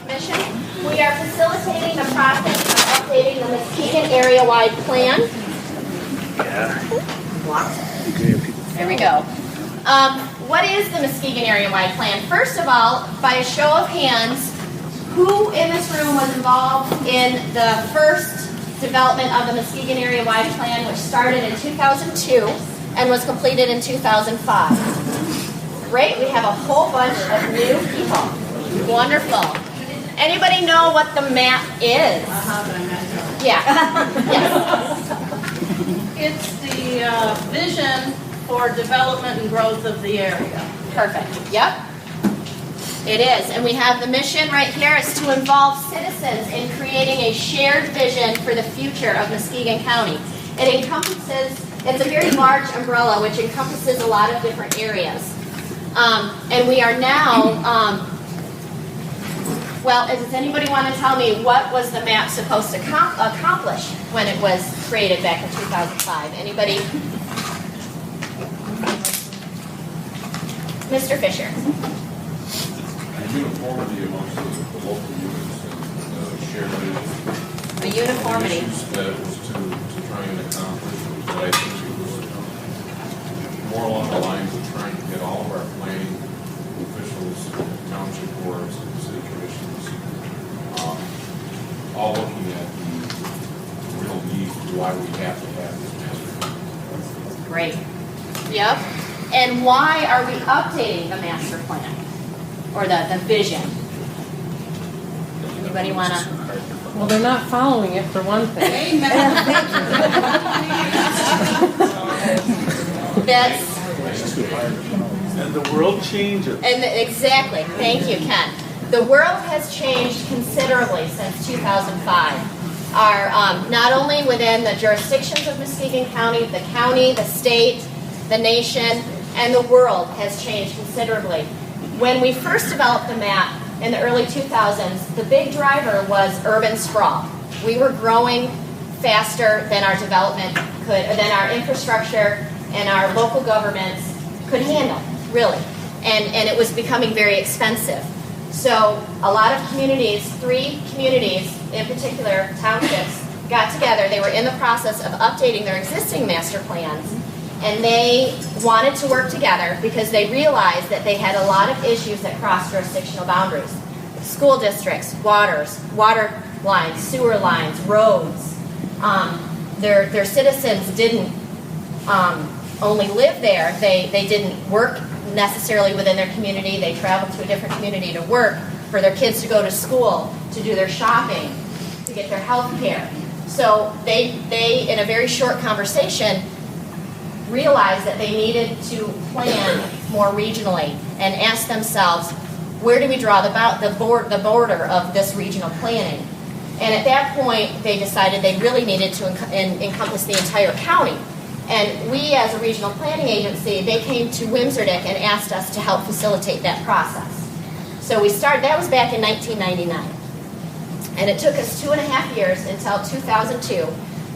Commission. We are facilitating the process of updating the Muskegon area-wide plan. There we go. What is the Muskegon area-wide plan? First of all, by a show of hands, who in this room was involved in the first development of the Muskegon area-wide plan, which started in 2002 and was completed in 2005? Great, we have a whole bunch of new people. Wonderful. Anybody know what the map is? Yeah. Yes. It's the vision for development and growth of the area. Perfect. Yep. It is. And we have the mission right here is to involve citizens in creating a shared vision for the future of Muskegon County. It encompasses, it's a very large umbrella which encompasses a lot of different areas. And we are now, well, does anybody want to tell me what was the map supposed to accomplish when it was created back in 2005? Anybody? Mr. Fisher. Uniformity amongst the local units and shared vision. A uniformity. The issues that it was to try and accomplish was that I think it was more along the lines of trying to get all of our planning officials, township boards, and city commissions, all looking at the real need for why we have to have this master plan. Great. Yep. And why are we updating the master plan? Or the vision? Anybody want to? Well, they're not following it for one thing. That's, And the world changes. and exactly. Thank you, Ken. The world has changed considerably since 2005. Our, not only within the jurisdictions of Muskegon County, the state, the nation, and the world has changed considerably. When we first developed the map in the early 2000s, the big driver was urban sprawl. We were growing faster than our development could, than our infrastructure and our local governments could handle, really. And it was becoming very expensive. So a lot of communities, 3 communities in particular, townships, got together. They were in the process of updating their existing master plans. And they wanted to work together because they realized that they had a lot of issues that crossed jurisdictional boundaries. School districts, water lines, sewer lines, roads. Their citizens didn't only live there. They didn't work necessarily within their community. They traveled to a different community to work, for their kids to go to school, to do their shopping, to get their health care. So they in a very short conversation, realized that they needed to plan more regionally and ask themselves, where do we draw the border of this regional planning? And at that point, they decided they really needed to encompass the entire county. And we, as a regional planning agency, they came to WMSRDC and asked us to help facilitate that process. So we started, that was back in 1999. And it took us 2.5 years until 2002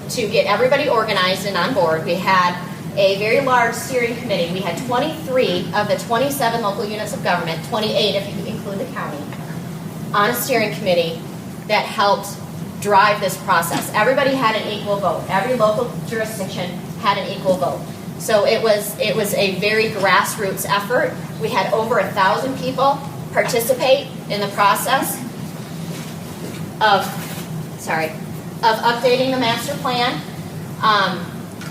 to get everybody organized and on board. We had a very large steering committee. We had 23 of the 27 local units of government, 28 if you include the county, on a steering committee that helped drive this process. Everybody had an equal vote. Every local jurisdiction had an equal vote. So it was a very grassroots effort. We had over 1,000 people participate in the process of updating the master plan.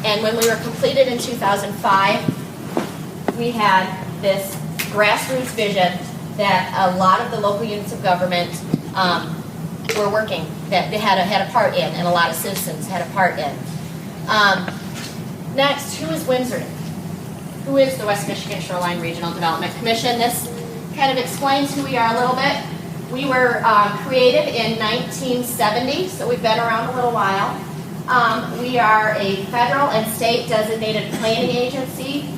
And when we were completed in 2005, we had this grassroots vision that a lot of the local units of government were working, that they had a part in, and a lot of citizens had a part in. Next, who is WMSRDC? Who is the West Michigan Shoreline Regional Development Commission? This kind of explains who we are a little bit. We were created in 1970, so we've been around a little while. We are a federal and state designated planning agency.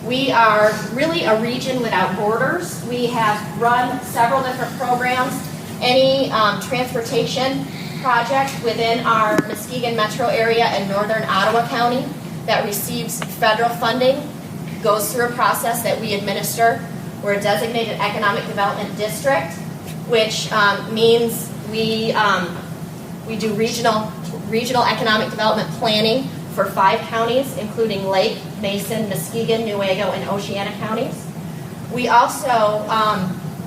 We are really a region without borders. We have run several different programs. Any transportation project within our Muskegon metro area and northern Ottawa County that receives federal funding goes through a process that we administer. We're a designated economic development district. which means we do regional economic development planning for 5 counties, including Lake, Mason, Muskegon, Newaygo, and Oceana counties. We also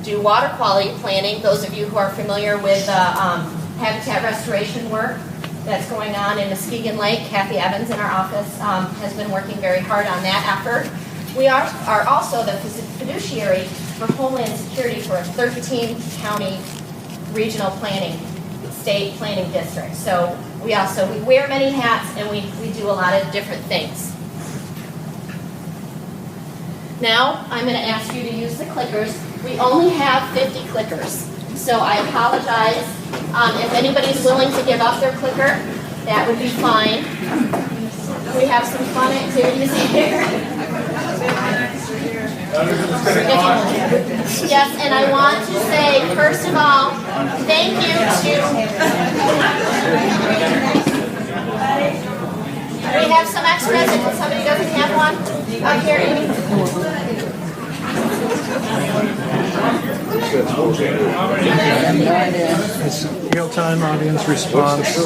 do water quality planning. Those of you who are familiar with habitat restoration work that's going on in Muskegon Lake, Kathy Evans in our office has been working very hard on that effort. We are also the fiduciary for Homeland Security for a 13-county regional planning, state planning district. So we wear many hats, and we do a lot of different things. Now I'm going to ask you to use the clickers. We only have 50 clickers, so I apologize. If anybody's willing to give up their clicker, that would be fine. We have some fun activities here. Yes, and I want to say, first of all, thank you to... We have some extras if somebody doesn't have one up here, Amy. It's real-time audience response.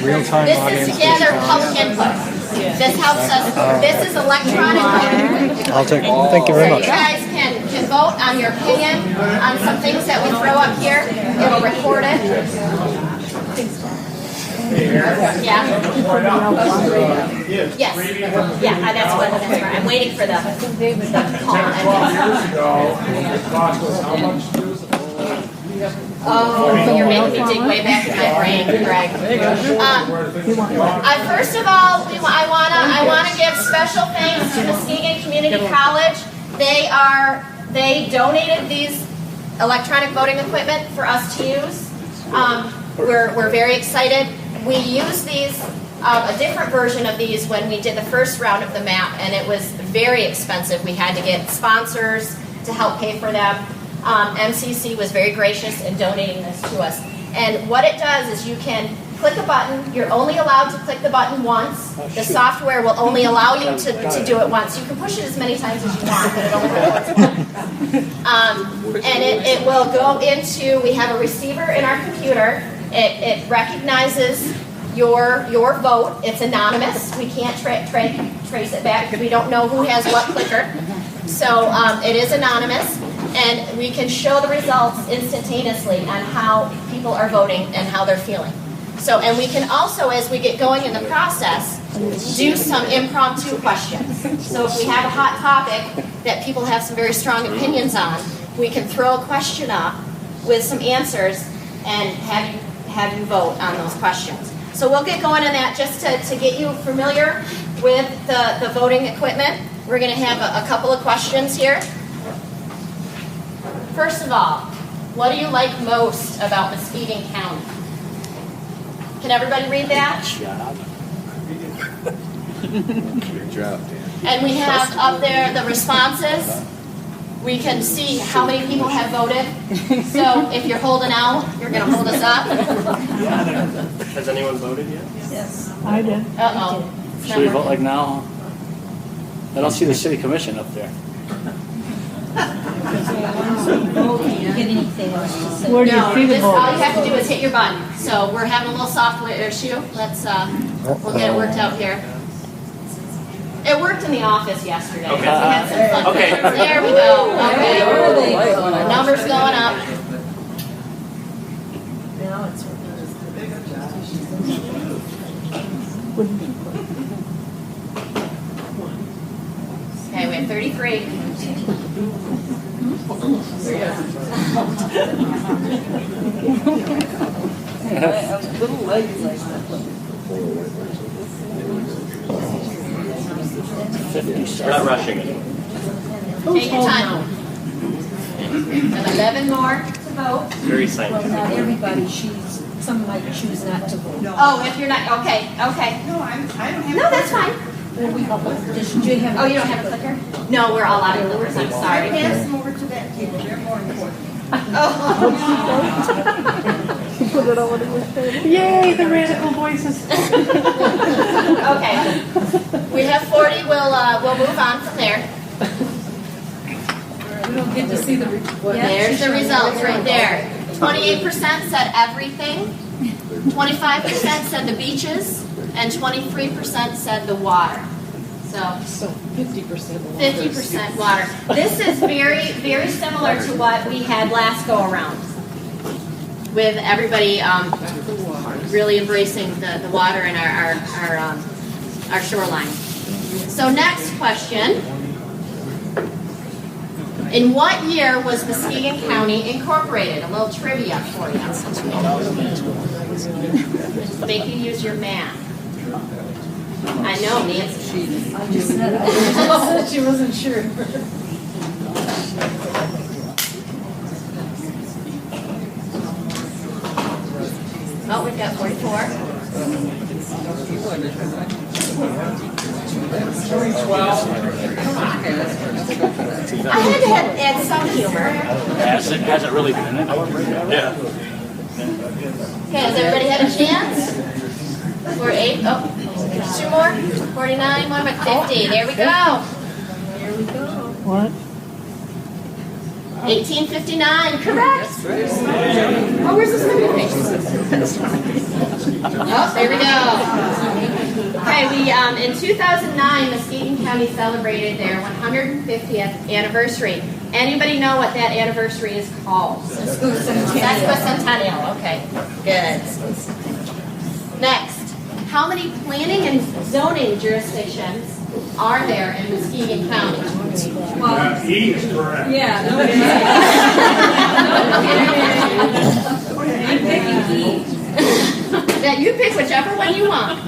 Real-time This audience is together response. public input. This helps us. This is electronic voting. I'll take. Thank you very So much. you guys can vote on your opinion on some things that we throw up here. It'll record it. Yeah. Yes. Yeah, that's what I'm waiting for the call. Oh, you're making me dig way back in my brain, Greg. First of all, I wanna give special thanks to Muskegon Community College. They donated these electronic voting equipment for us to use. We're very excited. We used these, a different version of these when we did the first round of the map, and it was very expensive. We had to get sponsors to help pay for them. MCC was very gracious in donating this to us. And what it does is you can click a button. You're only allowed to click the button once. The software will only allow you to do it once. You can push it as many times as you want, but it only records once. And it will go into, we have a receiver in our computer. It recognizes your vote. It's anonymous. We can't trace it back because we don't know who has what clicker. So it is anonymous, and we can show the results instantaneously on how people are voting and how they're feeling. So, and we can also, as we get going in the process, do some impromptu questions. So if we have a hot topic that people have some very strong opinions on, we can throw a question up with some answers and have you vote on those questions. So we'll get going on that just to get you familiar with the voting equipment. We're going to have a couple of questions here. First of all, what do you like most about Muskegon County? Can everybody read that? Good job, Dan. And we have up there the responses. We can see how many people have voted. So if you're holding out, you're going to hold us up. Has anyone voted yet? Yes. I did. Uh-oh. Should we vote like now? I don't see the city commission up there. Where do you see the all vote? you have to do is hit your button. So we're having a little software issue. Let's we'll get it worked out here. It worked in the office yesterday. Okay. We had some fun. Okay. There we go. Okay. Numbers going up. Now it's Okay, we have 33. little legs like that. 50. Not rushing it. Take your time. And 11 more to vote. Very Well, scientific. not everybody, some might choose not to vote. Oh, if you're not, okay. No, I don't have. No, that's fine. Do you have? Oh, you don't have a clicker? No, we're all out of clickers, I'm sorry. Pass them over to that table, they're more important. Oh. Put it all in your face. Yay, the radical voices. Okay. We have 40, we'll move on from there. We don't get to see the. There's the results right there. 28% said everything, 25% said the beaches, and 23% said the water. So 50% water. This is very, very similar to what we had last go around, with everybody really embracing the water in our shoreline. So next question. In what year was Muskegon County incorporated? A little trivia for you. Make you use your math. I know, Nancy. I just said she wasn't sure. Oh, we've got 44. I had to add some humor. Has it really been? Yeah. Okay, has everybody had a chance? 48. Oh, 2 more. 49. More, but 50. There we go. What? 1859. Correct. Oh, where's this movie page? Oh, there we go. Okay, we in 2009, Muskegon County celebrated their 150th anniversary. Anybody know what that anniversary is called? Sesquicentennial. Okay, good. Next, how many planning and zoning jurisdictions are there in Muskegon County? E is correct. Yeah. I'm picking E. Yeah, you pick whichever one you want.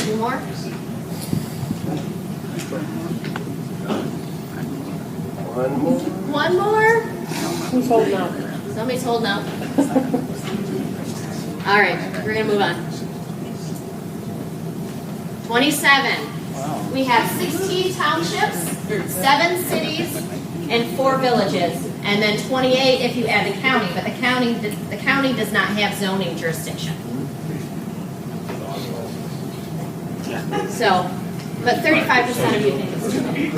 Two more. One more. Who's holding out? Somebody's holding out. All right, we're gonna move on. 27. We have 16 townships, 7 cities, and 4 villages, and then 28 if you add the county. But the county does not have zoning jurisdiction. So, but 35% of you think it's too many.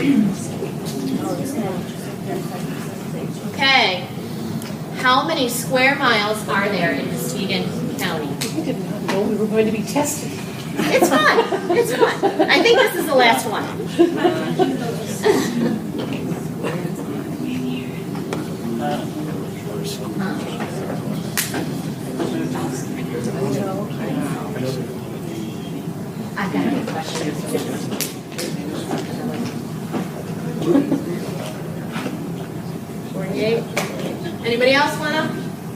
Okay. How many square miles are there in Muskegon County? We did not know we were going to be tested. It's fun. It's fun. I think this is the last one. I've got a good question. 48. Anybody else wanna?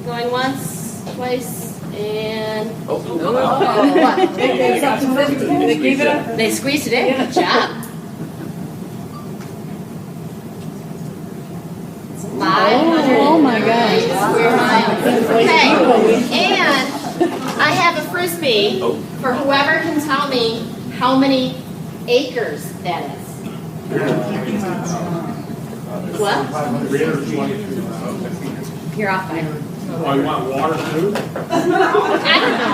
Going once, twice, and what? It's up to 50. They gave it up. They squeezed it in. Good job. 500. Oh my gosh. Square miles. Okay. And I have a frisbee for whoever can tell me how many acres that is. What? You're off by. Oh, you want water too? I don't know.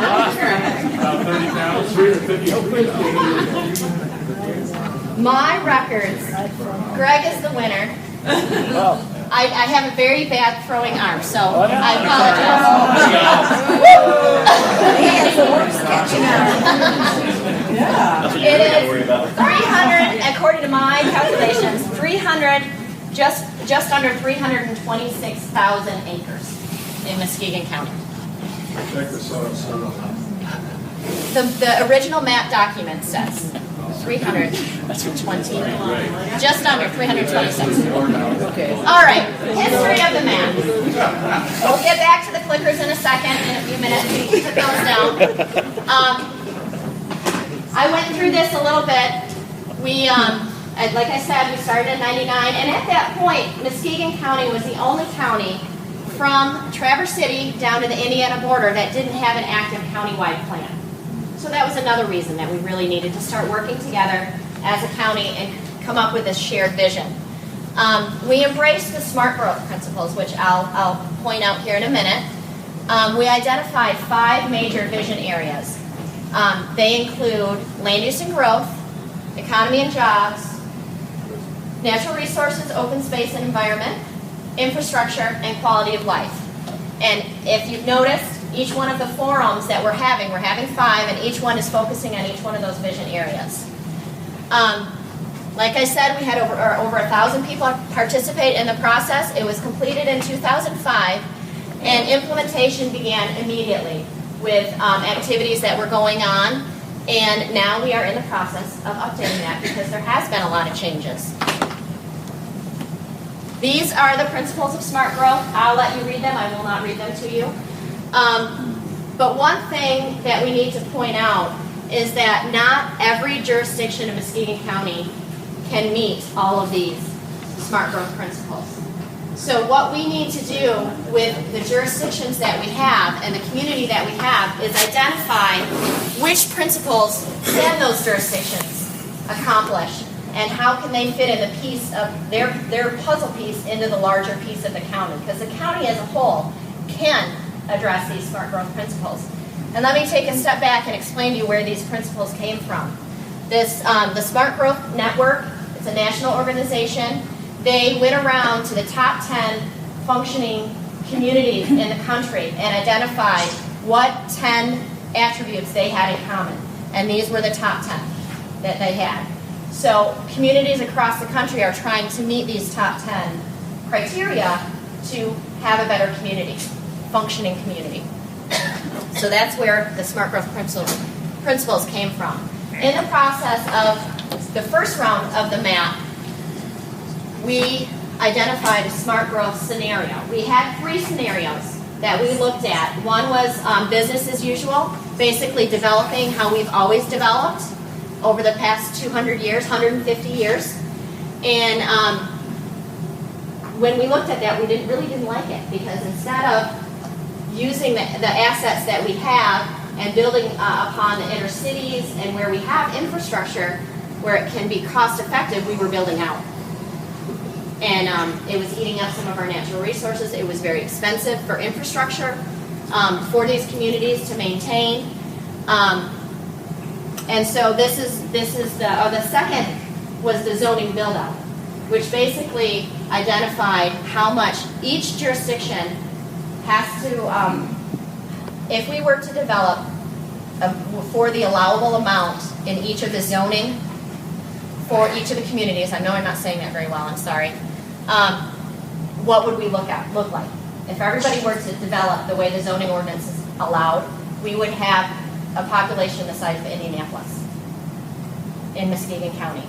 About 30,000. My records. Greg is the winner. I have a very bad throwing arm, so I apologize. It is 300, according to my calculations, 300, just under 326,000 acres in Muskegon County. The original map document says 320, just under 326. All right, history of the map. We'll get back to the clickers in a second, in a few minutes. We can put those down. I went through this a little bit. We, like I said, we started in '99, and at that point, Muskegon County was the only county from Traverse City down to the Indiana border that didn't have an active countywide plan. So that was another reason that we really needed to start working together as a county and come up with this shared vision. We embraced the smart growth principles, which I'll point out here in a minute. We identified 5 major vision areas. They include land use and growth, economy and jobs, natural resources, open space and environment, infrastructure, and quality of life. And if you've noticed, each one of the forums that we're having 5, and each one is focusing on each one of those vision areas. Like I said, we had over 1,000 people participate in the process. It was completed in 2005, and implementation began immediately with activities that were going on, and now we are in the process of updating that because there has been a lot of changes. These are the principles of smart growth. I'll let you read them. I will not read them to you. But one thing that we need to point out is that not every jurisdiction in Muskegon County can meet all of these smart growth principles. So what we need to do with the jurisdictions that we have and the community that we have is identify which principles can those jurisdictions accomplish and how can they fit in the piece of their puzzle piece into the larger piece of the county. Because the county as a whole can address these smart growth principles. And let me take a step back and explain to you where these principles came from. The Smart Growth Network, it's a national organization. They went around to the top 10 functioning communities in the country and identified what 10 attributes they had in common. And these were the top 10 that they had. So communities across the country are trying to meet these top 10 criteria to have a better community, functioning community. So that's where the Smart Growth principles came from. In the process of the first round of the map, we identified a smart growth scenario. We had 3 scenarios that we looked at. One was business as usual, basically developing how we've always developed over the past 200 years, 150 years. And when we looked at that, we really didn't like it because instead of using the assets that we have and building upon the inner cities and where we have infrastructure where it can be cost effective, we were building out. And it was eating up some of our natural resources. It was very expensive for infrastructure for these communities to maintain. And so this is the second was the zoning build out, which basically identified how much each jurisdiction has to, if we were to develop for the allowable amount in each of the zoning for each of the communities, I know I'm not saying that very well, I'm sorry, what would we look like? If everybody were to develop the way the zoning ordinance is allowed, we would have a population the size of Indianapolis in Muskegon County.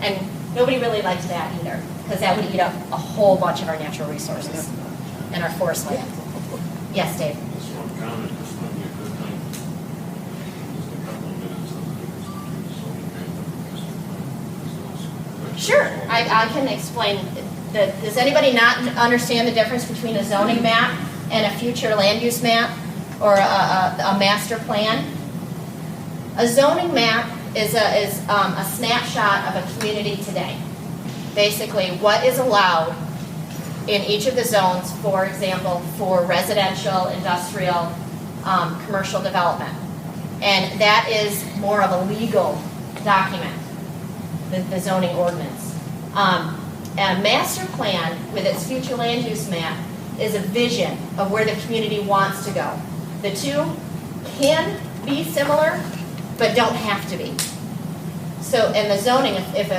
And nobody really liked that either, because that would eat up a whole bunch of our natural resources and our forest land. Yes, Dave? Just one comment, this might be a good thing. Just a couple of minutes on the difference between Sure, I can explain. Does anybody not understand the difference between a zoning map and a future land use map or a master plan? A zoning map is a snapshot of a community today. Basically, what is allowed in each of the zones, for example, for residential, industrial, commercial development. And that is more of a legal document, the zoning ordinance. A master plan with its future land use map is a vision of where the community wants to go. The two can be similar, but don't have to be. So in the zoning, if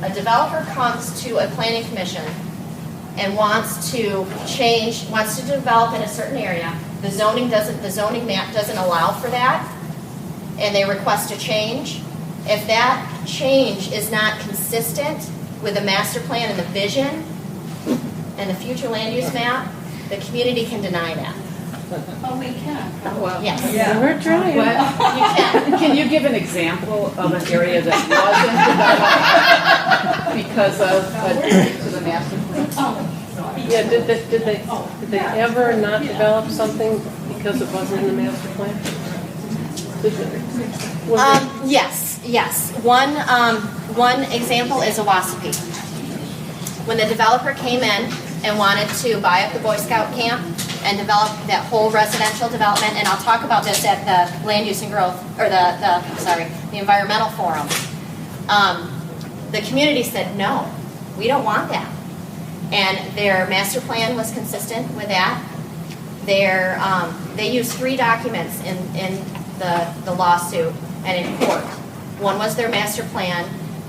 a developer comes to a planning commission and wants to develop in a certain area, the zoning map doesn't allow for that, and they request a change. If that change is not consistent with the master plan and the vision and the future land use map, the community can deny that. Oh, we can. Well, Yes. yeah. We're trying. You can. Can you give an example of an area that wasn't developed because of to the master plan? Yeah, did they ever not develop something because it wasn't in the master plan? Yes. One example is Owassapee. when the developer came in and wanted to buy up the Boy Scout camp and develop that whole residential development, and I'll talk about this at the land use and growth, or the environmental forum, the community said, no, we don't want that. And their master plan was consistent with that. They used 3 documents in the lawsuit and in court. One was their master plan,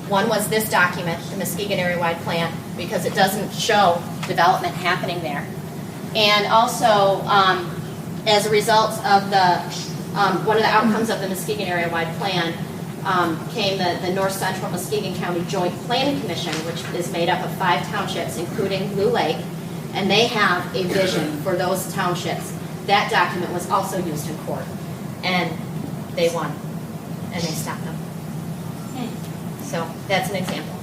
one was this document, the Muskegon area-wide plan, because it doesn't show development happening there. And also, as a result of one of the outcomes of the Muskegon area-wide plan, came the North Central Muskegon County Joint Planning Commission, which is made up of 5 townships, including Blue Lake, and they have a vision for those townships. That document was also used in court, and they won, and they stopped them. So that's an example.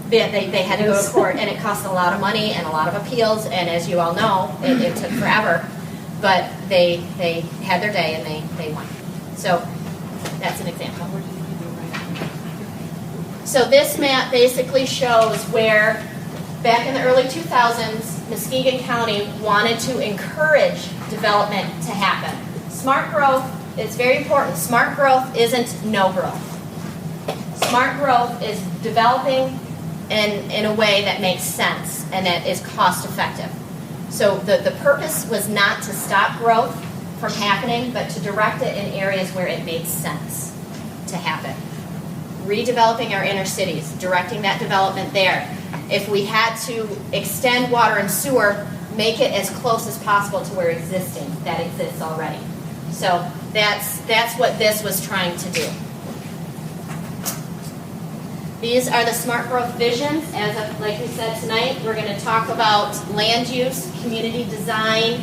They had to go to court, and it cost a lot of money and a lot of appeals, and as you all know, it took forever, but they had their day and they won. So that's an example. So this map basically shows where, back in the early 2000s, Muskegon County wanted to encourage development to happen. Smart growth is very important. Smart growth isn't no growth. Smart growth is developing in a way that makes sense and that is cost effective. So the purpose was not to stop growth from happening, but to direct it in areas where it made sense to happen. Redeveloping our inner cities, directing that development there. If we had to extend water and sewer, make it as close as possible to where that exists already. So that's what this was trying to do. These are the smart growth visions. Like we said tonight, we're going to talk about land use, community design,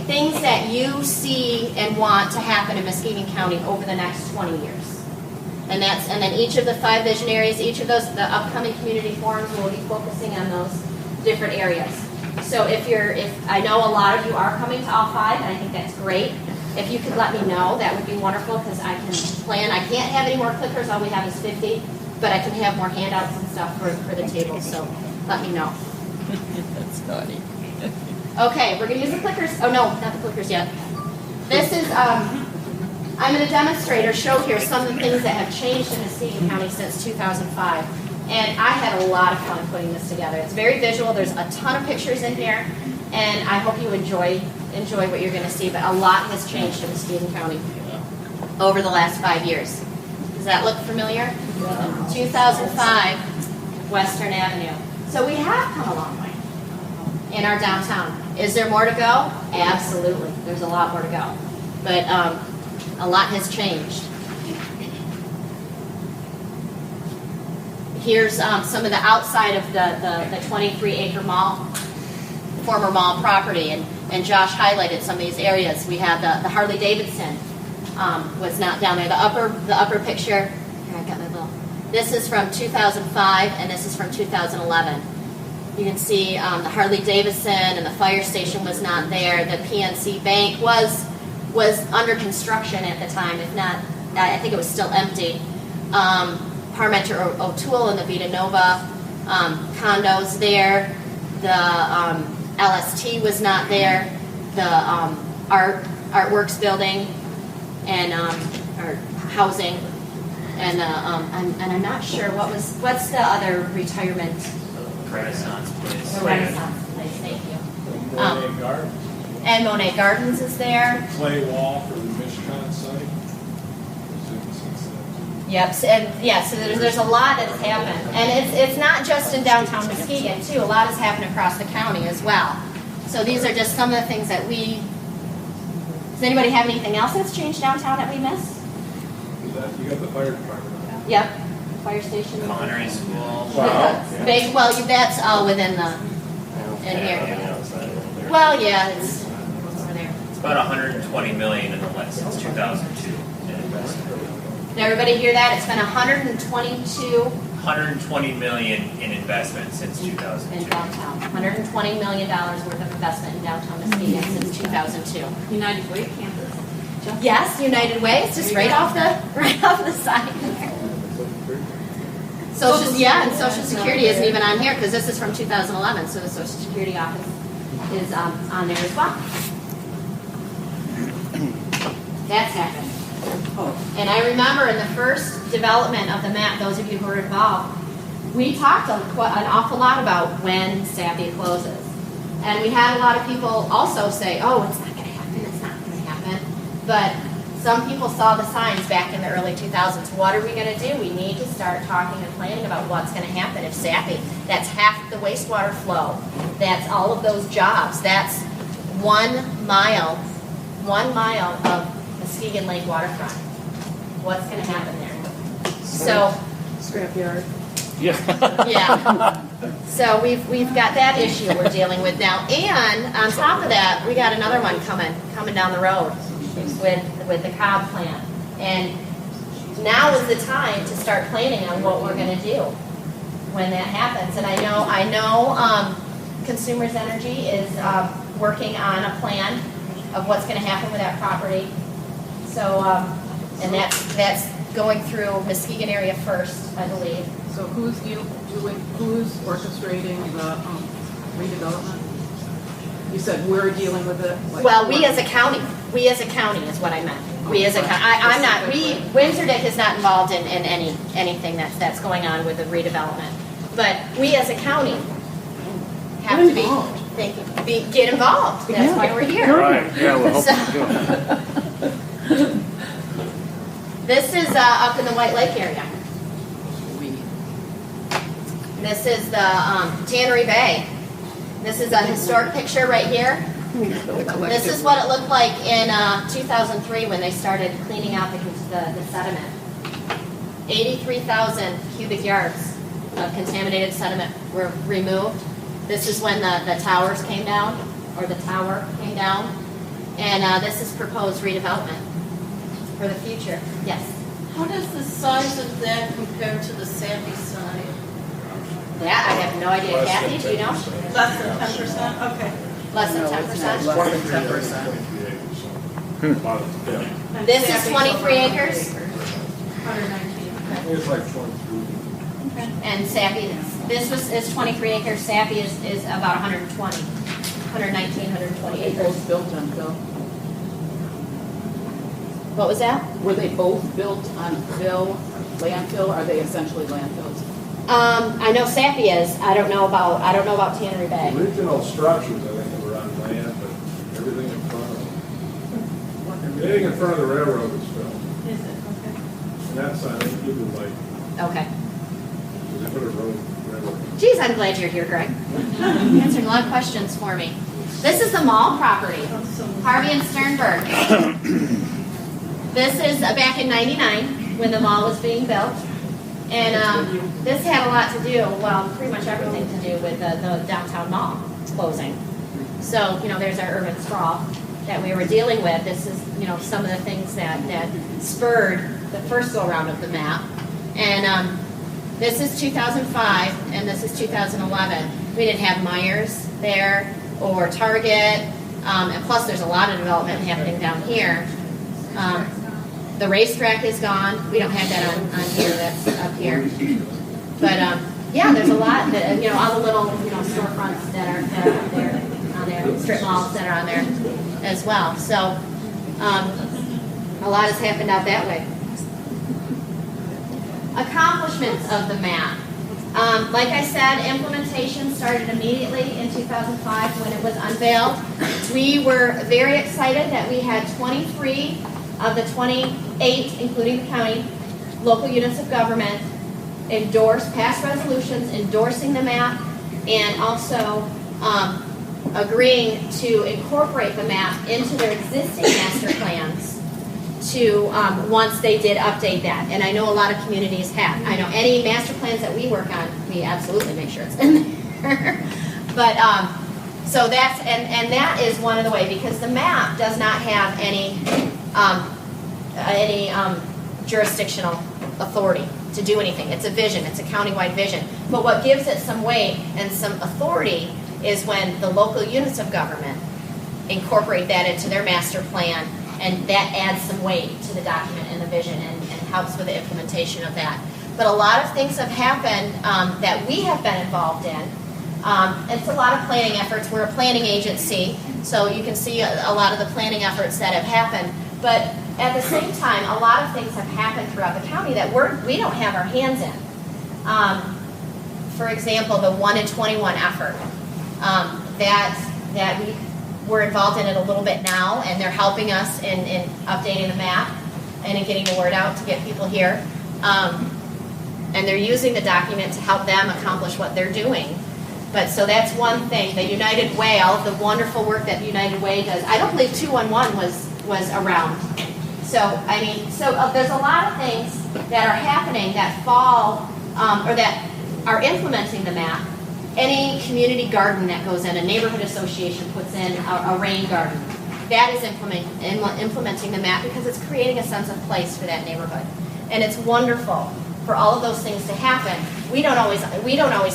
things that you see and want to happen in Muskegon County over the next 20 years. And then each of the 5 visionaries, each of those, the upcoming community forums will be focusing on those different areas. So if I know a lot of you are coming to all 5, and I think that's great. If you could let me know, that would be wonderful, because I can plan. I can't have any more clickers, all we have is 50, but I can have more handouts and stuff for the table, so let me know. That's naughty. Okay, we're going to use the clickers. Oh, no, not the clickers yet. This is, I'm going to demonstrate or show here some of the things that have changed in Muskegon County since 2005. And I had a lot of fun putting this together. It's very visual. There's a ton of pictures in here, and I hope you enjoy what you're going to see. But a lot has changed in Muskegon County over the last 5 years. Does that look familiar? 2005, Western Avenue. So we have come a long way in our downtown. Is there more to go? Absolutely. There's a lot more to go. But a lot has changed. Here's some of the outside of the 23-acre mall, former mall property, and Josh highlighted some of these areas. We have the Harley Davidson was not down there. The upper picture, here I got my little. This is from 2005, and this is from 2011. You can see the Harley Davidson and the fire station was not there. The PNC Bank was under construction at the time. If not, I think it was still empty. Parmenter O'Toole and the Vita Nova condos there. The LST was not there. The Artworks building and or housing, and I'm not sure what's the other retirement. Renaissance Place. The Renaissance Place. Thank you. Monet Gardens. And Monet Gardens is there. Clay wall for the Michigan site. Yep, and yeah, so there's a lot that has happened, and it's not just in downtown Muskegon too. A lot has happened across the county as well. So these are just some of the things that we. Does anybody have anything else that's changed downtown that we missed? You got the fire department. Yep, fire station. Culinary school. Wow. Big. Well, that's all within the in here. Well, yeah, it's over there. It's about 120 million in the list since 2002 in investment. Did everybody hear that? It's been 122 120 million in investment since 2002. in downtown. $120 million worth of investment in downtown Muskegon since 2002. United Way campus. Yes, United Way. It's just right off the side there. And Social Security isn't even on here because this is from 2011, so the Social Security office is on there as well. That's happened. And I remember in the first development of the map, those of you who were involved, we talked an awful lot about when Sappy closes. And we had a lot of people also say, oh, it's not going to happen, it's not going to happen. But some people saw the signs back in the early 2000s. What are we going to do? We need to start talking and planning about what's going to happen if Sappy, that's half the wastewater flow, that's all of those jobs, that's 1 mile of Muskegon Lake waterfront. What's going to happen there? So, Scrapyard. yeah. So we've got that issue we're dealing with now, and on top of that, we got another one coming down the road with the Cobb plant, and now is the time to start planning on what we're going to do when that happens. And I know Consumers Energy is working on a plan of what's going to happen with that property. So and that's going through Muskegon area first, I believe. So who's orchestrating the redevelopment? You said we're dealing with it? Well, we as a county is what I meant. We as a county, I'm not, Windsor Dick is not involved in anything that's going on with the redevelopment. But we as a county have to get involved. That's why we're here. Right, yeah, we'll hope you do. This is up in the White Lake area. This is the Tannery Bay. This is a historic picture right here. This is what it looked like in 2003 when they started cleaning out the sediment. 83,000 cubic yards of contaminated sediment were removed. This is when the towers came down, or the tower came down. And this is proposed redevelopment for the future. Yes? How does the size of that compare to the Sappy side? That I have no idea. Kathy, do you know? Less than 10%? Okay. Less than 10%? Less than 10%. About, yeah. This is 23 acres. 119. It's like 23. And Sappy, is 23 acres. Sappy is about 120, 119, 120 acres. Both built on Phil. What was that? Were they both built on Phil, landfill? Are they essentially landfills? I know Sappy is. I don't know about Tannery Bay. Original structures, I think, were on land, but everything in front of them. Everything in front of the railroad is built. Is it? Okay. And that's, I think, you would like, Okay. they put a railroad. Geez, I'm glad you're here, Greg. Answering a lot of questions for me. This is the mall property, Harvey and Sternberg. This is back in '99 when the mall was being built. And this had a lot to do, well, pretty much everything to do with the downtown mall closing. So, there's our urban sprawl that we were dealing with. This is, some of the things that spurred the first go-around of the map. And this is 2005, and this is 2011. We didn't have Myers there, or Target, and plus there's a lot of development happening down here. The racetrack is gone. We don't have that on here. That's up here. But yeah, there's a lot that all the little storefronts that are up there on there, strip malls that are on there as well. So a lot has happened out that way. Accomplishments of the map. Like I said, implementation started immediately in 2005 when it was unveiled. We were very excited that we had 23 of the 28, including the county, local units of government, pass resolutions endorsing the map, and also agreeing to incorporate the map into their existing master plans to once they did update that. And I know a lot of communities have. I know any master plans that we work on, we absolutely make sure it's in there. But so that's and that is one of the ways, because the map does not have any jurisdictional authority to do anything. It's a vision. It's a countywide vision. But what gives it some weight and some authority is when the local units of government incorporate that into their master plan, and that adds some weight to the document and the vision and helps with the implementation of that. but a lot of things have happened that we have been involved in. It's a lot of planning efforts. We're a planning agency, so you can see a lot of the planning efforts that have happened. But at the same time, a lot of things have happened throughout the county that we don't have our hands in. For example, the 1 in 21 effort, that we're involved in it a little bit now, and they're helping us in updating the map and in getting the word out to get people here. And they're using the document to help them accomplish what they're doing. But so that's one thing. The United Way, all of the wonderful work that United Way does. I don't believe 211 was around. So I mean, there's a lot of things that are happening that fall or that are implementing the map. Any community garden that goes in, a neighborhood association puts in a rain garden. That is implementing the map because it's creating a sense of place for that neighborhood, and it's wonderful for all of those things to happen. We don't always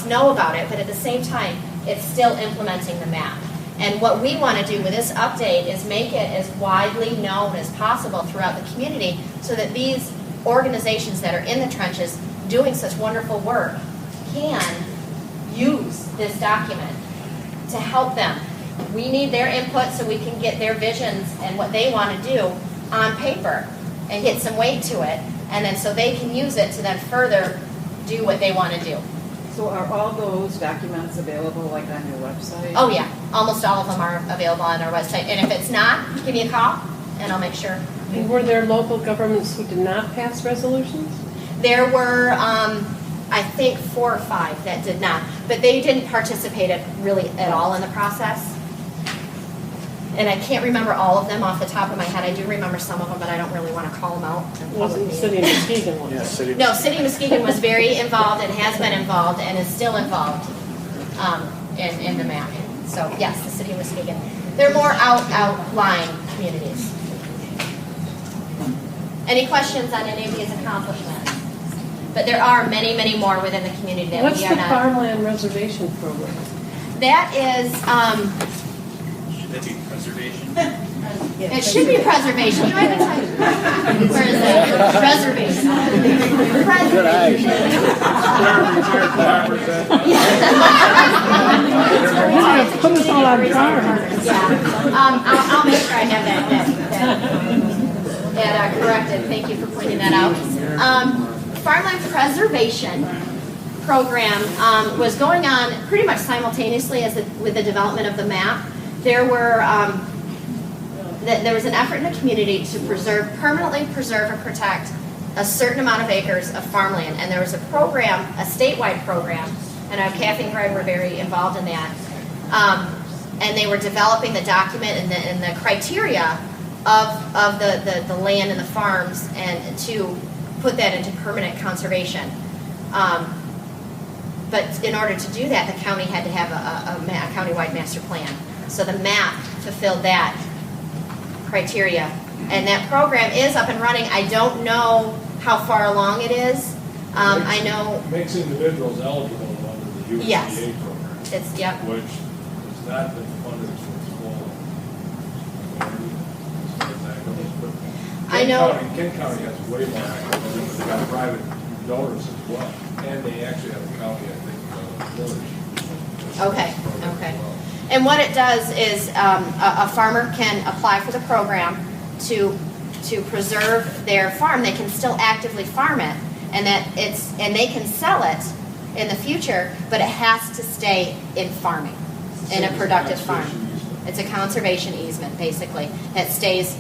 know about it, but at the same time, it's still implementing the map. And what we want to do with this update is make it as widely known as possible throughout the community so that these organizations that are in the trenches doing such wonderful work can use this document to help them. We need their input so we can get their visions and what they want to do on paper and get some weight to it, and then so they can use it to then further do what they want to do. So are all those documents available like on your website? Oh yeah, almost all of them are available on our website. And if it's not, give me a call and I'll make sure. And were there local governments who did not pass resolutions? There were, I think, 4 or 5 that did not, but they didn't participate really at all in the process. And I can't remember all of them off the top of my head. I do remember some of them, but I don't really want to call them out. Wasn't the city of Muskegon one? Yeah, city. No, City of Muskegon was very involved and has been involved and is still involved in the mapping. So yes, the City of Muskegon. They're more outlying communities. Any questions on any of these accomplishments? But there are many, many more within the community that What's we are the not. farmland reservation program? That is, Should that be preservation? it should be preservation. Do I have a time? Where is it? Reservation. Good eyes. Put us all on fire. Yeah, I'll make sure I have that corrected. Thank you for pointing that out. Farmland preservation program was going on pretty much simultaneously with the development of the map. There was an effort in the community to permanently preserve and protect a certain amount of acres of farmland, and there was a program, a statewide program, and Kathy and Greg were very involved in that. And they were developing the document and the criteria of the land and the farms, and to put that into permanent conservation. But in order to do that, the county had to have a countywide master plan. So the map fulfilled that criteria. And that program is up and running. I don't know how far along it is. I know. Makes individuals eligible under the USDA Yes. program. It's, yep. Which has not been funded to its full authority, as far as that goes. But I know. Kent County has way more active, they've got private donors as well. And they actually have a county, I think, village. Okay, okay. And what it does is a farmer can apply for the program to preserve their farm. They can still actively farm it, and they can sell it in the future, but it has to stay in farming, in a productive farm. It's a conservation easement, basically, that stays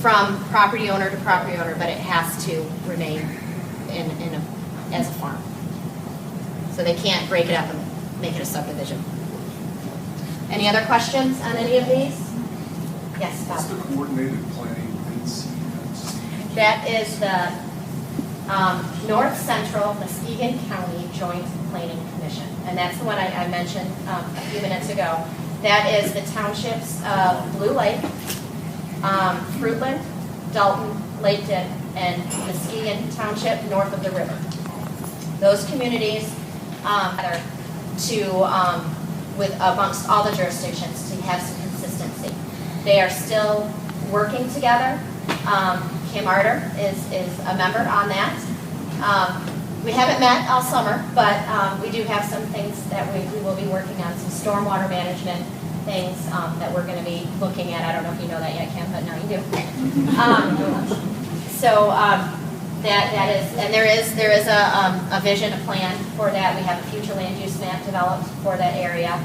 from property owner to property owner, but it has to remain as a farm. So they can't break it up and make it a subdivision. Any other questions on any of these? Yes, Bob. What's the coordinated planning within CMC? That is the North Central Muskegon County Joint Planning Commission. And that's the one I mentioned a few minutes ago. That is the townships of Blue Lake, Fruitland, Dalton, Laketon, and Muskegon Township north of the river. Those communities are with amongst all the jurisdictions to have some consistency. They are still working together. Kim Arter is a member on that. We haven't met all summer, but we do have some things that we will be working on, some stormwater management things that we're going to be looking at. I don't know if you know that yet, Kim, but now you do. That is, and there is a vision, a plan for that. We have a future land use map developed for that area.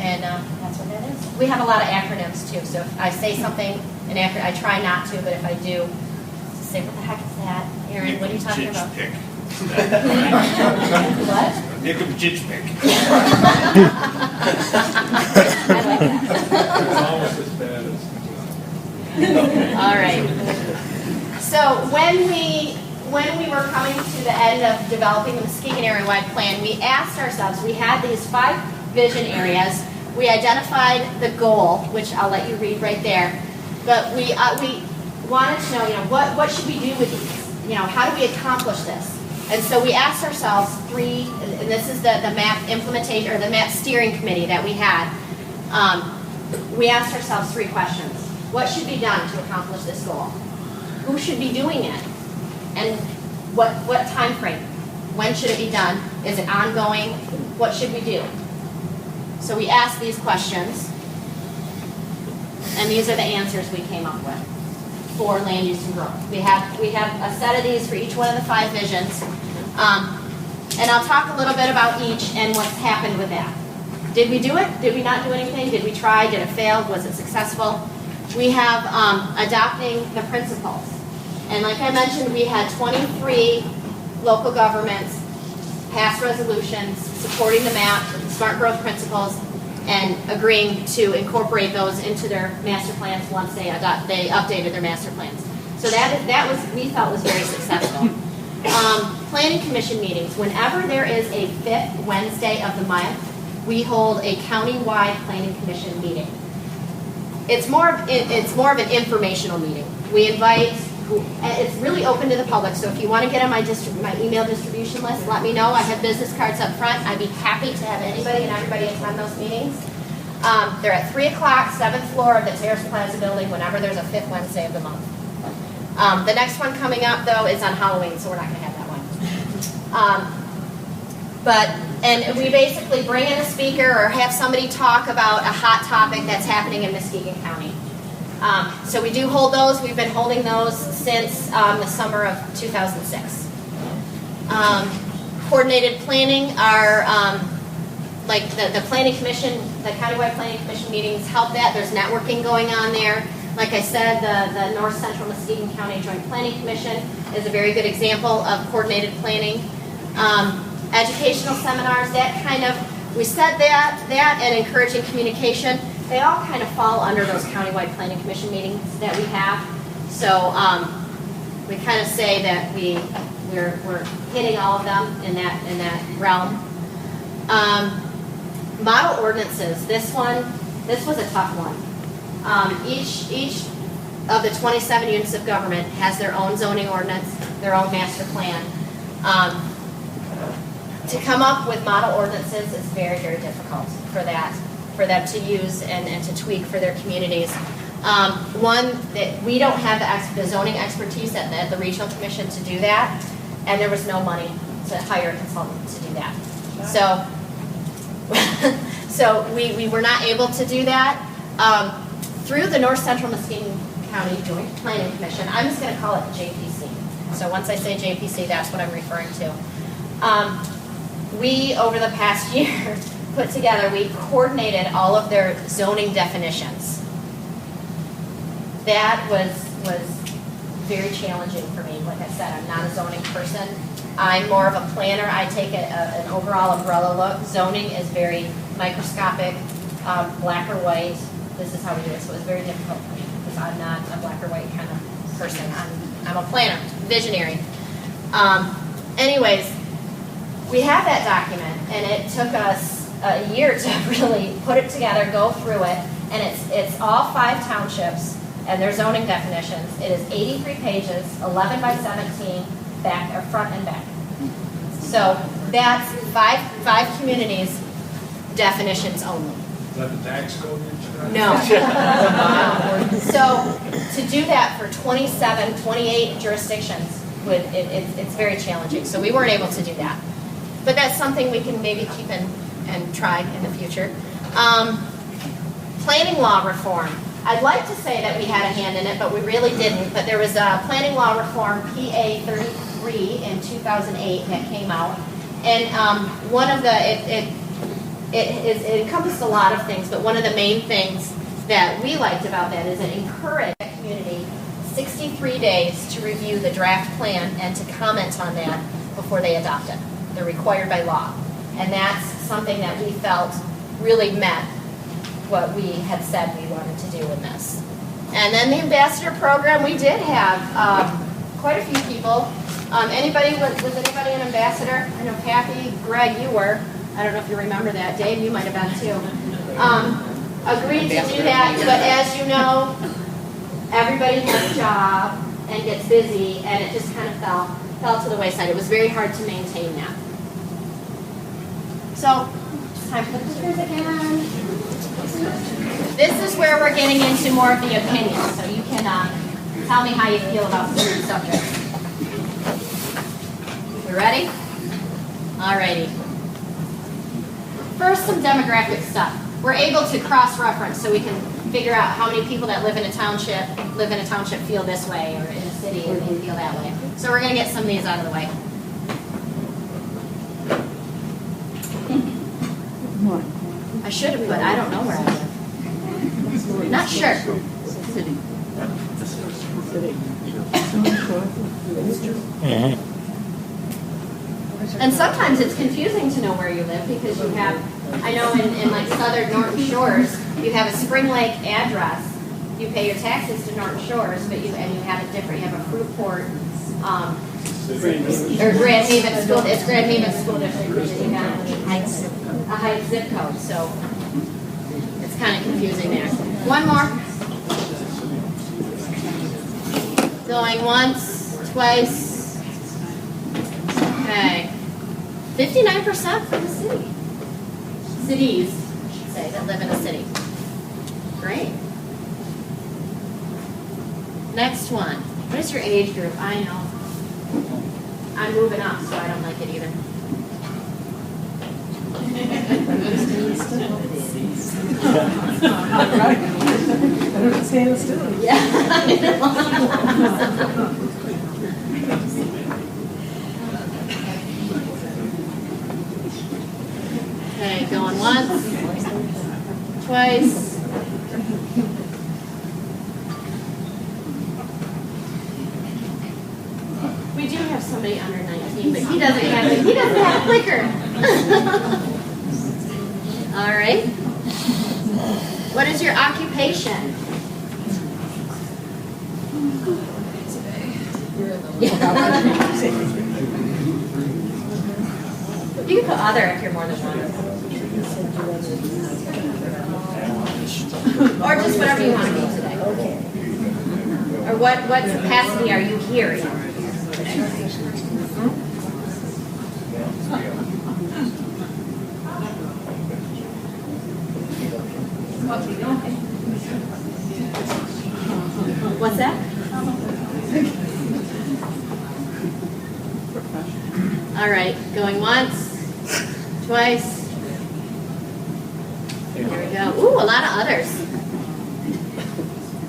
And that's what that is. We have a lot of acronyms too, so if I say something, an acronym, I try not to, but if I do, say, what the heck is that? Aaron, what are you talking about? Pick. What? Nick of Jitch pick. I like that. It's almost as bad as. All right. So when we were coming to the end of developing the Muskegon area-wide plan, we asked ourselves, we had these 5 vision areas. We identified the goal, which I'll let you read right there. But we wanted to know, what should we do with these? How do we accomplish this? And so we asked ourselves 3, and this is the map implementation, or the map steering committee that we had. We asked ourselves 3 questions. What should be done to accomplish this goal? Who should be doing it? And what time frame? When should it be done? Is it ongoing? What should we do? So we asked these questions, and these are the answers we came up with for land use and growth. We have a set of these for each one of the 5 visions, and I'll talk a little bit about each and what's happened with that. Did we do it? Did we not do anything? Did we try? Did it fail? Was it successful? We have adopting the principles, and like I mentioned, we had 23 local governments pass resolutions supporting the map, smart growth principles, and agreeing to incorporate those into their master plans once they updated their master plans. So that was, we felt, was very successful. Planning commission meetings. Whenever there is a 5th Wednesday of the month, we hold a county-wide planning commission meeting. It's more of an informational meeting. We invite. It's really open to the public, so if you want to get on my email distribution list, let me know. I have business cards up front. I'd be happy to have anybody and everybody attend those meetings. They're at 3 o'clock, 7th floor of the Terrace Plaza building, whenever there's a 5th Wednesday of the month. The next one coming up, though, is on Halloween, so we're not going to have that one. And we basically bring in a speaker or have somebody talk about a hot topic that's happening in Muskegon County. So we do hold those. We've been holding those since the summer of 2006. Coordinated planning are like the planning commission, the countywide planning commission meetings help that. There's networking going on there. Like I said, the North Central Muskegon County Joint Planning Commission is a very good example of coordinated planning. Educational seminars, we said that and encouraging communication. They all kind of fall under those countywide planning commission meetings that we have. So we kind of say that we're hitting all of them in that realm. Model ordinances. This was a tough one. Each of the 27 units of government has their own zoning ordinance, their own master plan. To come up with model ordinances is very, very difficult for them to use and to tweak for their communities. One, that we don't have the zoning expertise at the regional commission to do that, and there was no money to hire a consultant to do that. So we were not able to do that. Through the North Central Muskegon County Joint Planning Commission, I'm just going to call it JPC. So once I say JPC, that's what I'm referring to. We, over the past year, we coordinated all of their zoning definitions. That was very challenging for me. Like I said, I'm not a zoning person. I'm more of a planner. I take an overall umbrella look. Zoning is very microscopic, black or white. This is how we do it. So it was very difficult for me because I'm not a black or white kind of person. I'm a planner, visionary. Anyways, we have that document, and it took us a year to really put it together, go through it, and it's all 5 townships and their zoning definitions. It is 83 pages, 11 by 17, back or front and back. So that's five communities definitions only. Is that the tax code you're trying? No. So to do that for 28 jurisdictions it's very challenging. So we weren't able to do that. But that's something we can maybe keep and try in the future. Planning law reform. I'd like to say that we had a hand in it, but we really didn't. But there was a planning law reform, PA 33 in 2008 that came out. And one of the, it encompassed a lot of things, but one of the main things that we liked about that is it encouraged the community 63 days to review the draft plan and to comment on that before they adopt it. They're required by law. And that's something that we felt really met what we had said we wanted to do in this. And then the ambassador program, we did have quite a few people. Was anybody an ambassador? I know Kathy, Greg, you were. I don't know if you remember that. Dave, you might have been too. Agreed to do that, but as you know, everybody has a job and gets busy, and it just kind of fell to the wayside. It was very hard to maintain that. So, just time for the pictures again. This is where we're getting into more of the opinion, so you can tell me how you feel about certain subjects. You ready? Alrighty. First, some demographic stuff. We're able to cross-reference so we can figure out how many people that live in a township feel this way, or in a city and they feel that way. So we're going to get some of these out of the way. I should have put, I don't know where I live. Not sure. And sometimes it's confusing to know where you live because you have, I know in like southern Norton Shores, you have a Spring Lake address. You pay your taxes to Norton Shores, but you have it different. You have a Fruitport, or Grand Haven School. It's Grand Haven School District, and you have a Heights zip code. So it's kind of confusing there. One more. Going once, twice. Okay. 59% for the city. Cities, I should say, that live in a city. Great. Next one. What is your age group? I know. I'm moving up, so I don't like it either. Better stand still. Yeah, I know. Okay, going once, twice. We do have somebody under 19, but he doesn't have a clicker. All right. What is your occupation? You can put other if you're more than one. Or just whatever you want to be today. Or what capacity are you here in? What's that? All right, going once, twice. There we go. Ooh, a lot of others.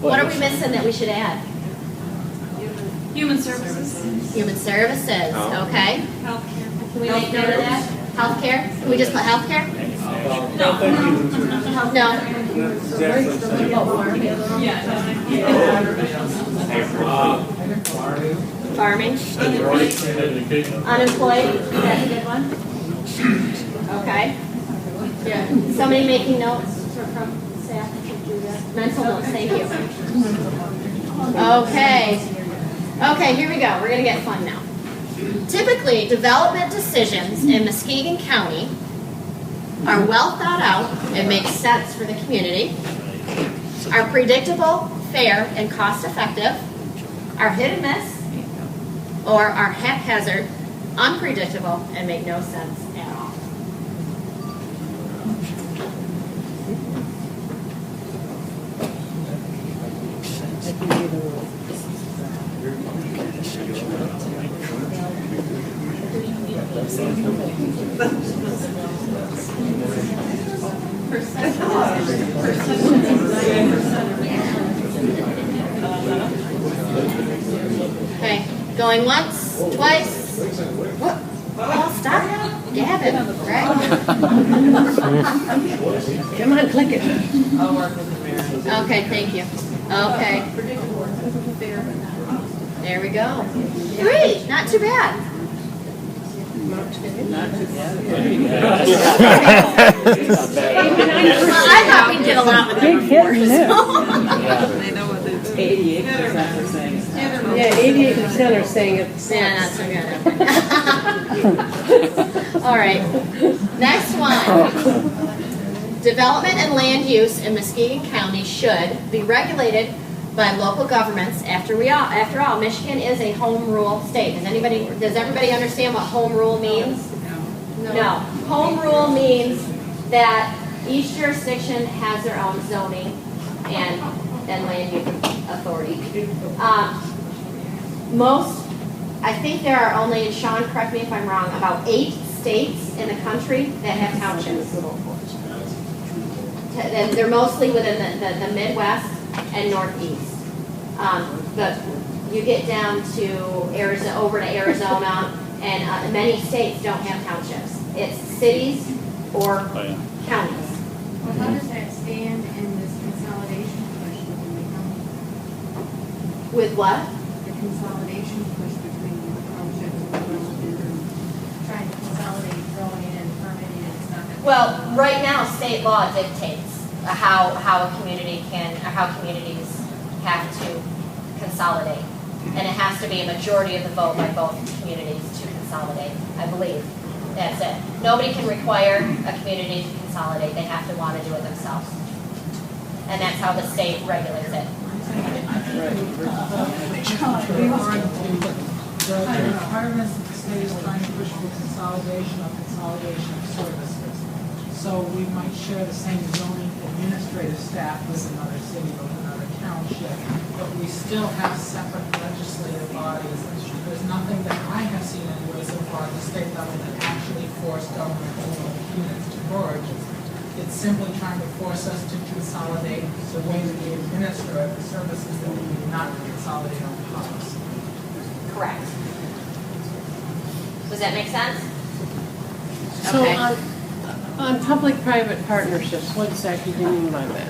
What are we missing that we should add? Human services. Human services, okay. Healthcare. Can we make note of that? Healthcare? Can we just put healthcare? No. Farming. Unemployed. That's a good one. Okay. Yeah. Somebody making notes from staff. Mental notes. Thank you. Okay. Okay, here we go. We're going to get fun now. Typically, development decisions in Muskegon County are well thought out and make sense for the community, are predictable, fair, and cost-effective, are hit and miss, or are haphazard, unpredictable, and make no sense at all. Okay, going once, twice. What? Oh, stop gabbing, right? Come on, click it. Okay, thank you. Okay. There we go. 3, not too bad. Well, I thought we did a lot with Big hit and miss. They know what it's 88% are saying. Yeah, 88% are saying it's. Yeah, not so good. All right. Next one. Development and land use in Muskegon County should be regulated by local governments. After all, Michigan is a home rule state. Does everybody understand what home rule means? No. Home rule means that each jurisdiction has their own zoning and land use authority. I think there are only, and Sean, correct me if I'm wrong, about 8 states in the country that have townships. They're mostly within the Midwest and Northeast. But you get down to Arizona, over to Arizona, and many states don't have townships. It's cities or counties. Well, how does that stand in this consolidation push within the county? With what? The consolidation push between the townships and the villages and trying to consolidate growing and permitting and stuff. Well, right now, state law dictates how a community can, or how communities have to consolidate. And it has to be a majority of the vote by both communities to consolidate, I believe. That's it. Nobody can require a community to consolidate. They have to want to do it themselves. And that's how the state regulates it. The requirements that the state is trying to push for consolidation of services. So we might share the same zoning administrative staff with another city or another township, but we still have separate legislative bodies. There's nothing that I have seen anyway so far at the state level that actually forced government units to merge. It's simply trying to force us to consolidate the way that we administer the services that we do not consolidate on policy. Correct. Does that make sense? So Okay. on public-private partnerships, what exactly do you mean by that?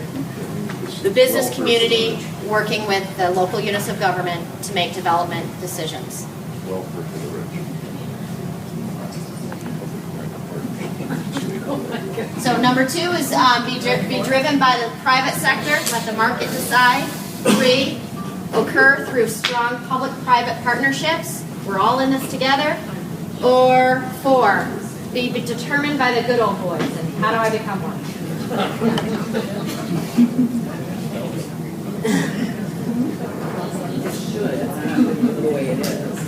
The business community working with the local units of government to make development decisions. Welfare for the rich. So number 2 is be driven by the private sector, let the market decide. 3, occur through strong public-private partnerships. We're all in this together. Or 4, be determined by the good old boys. And how do I become one? The way it is.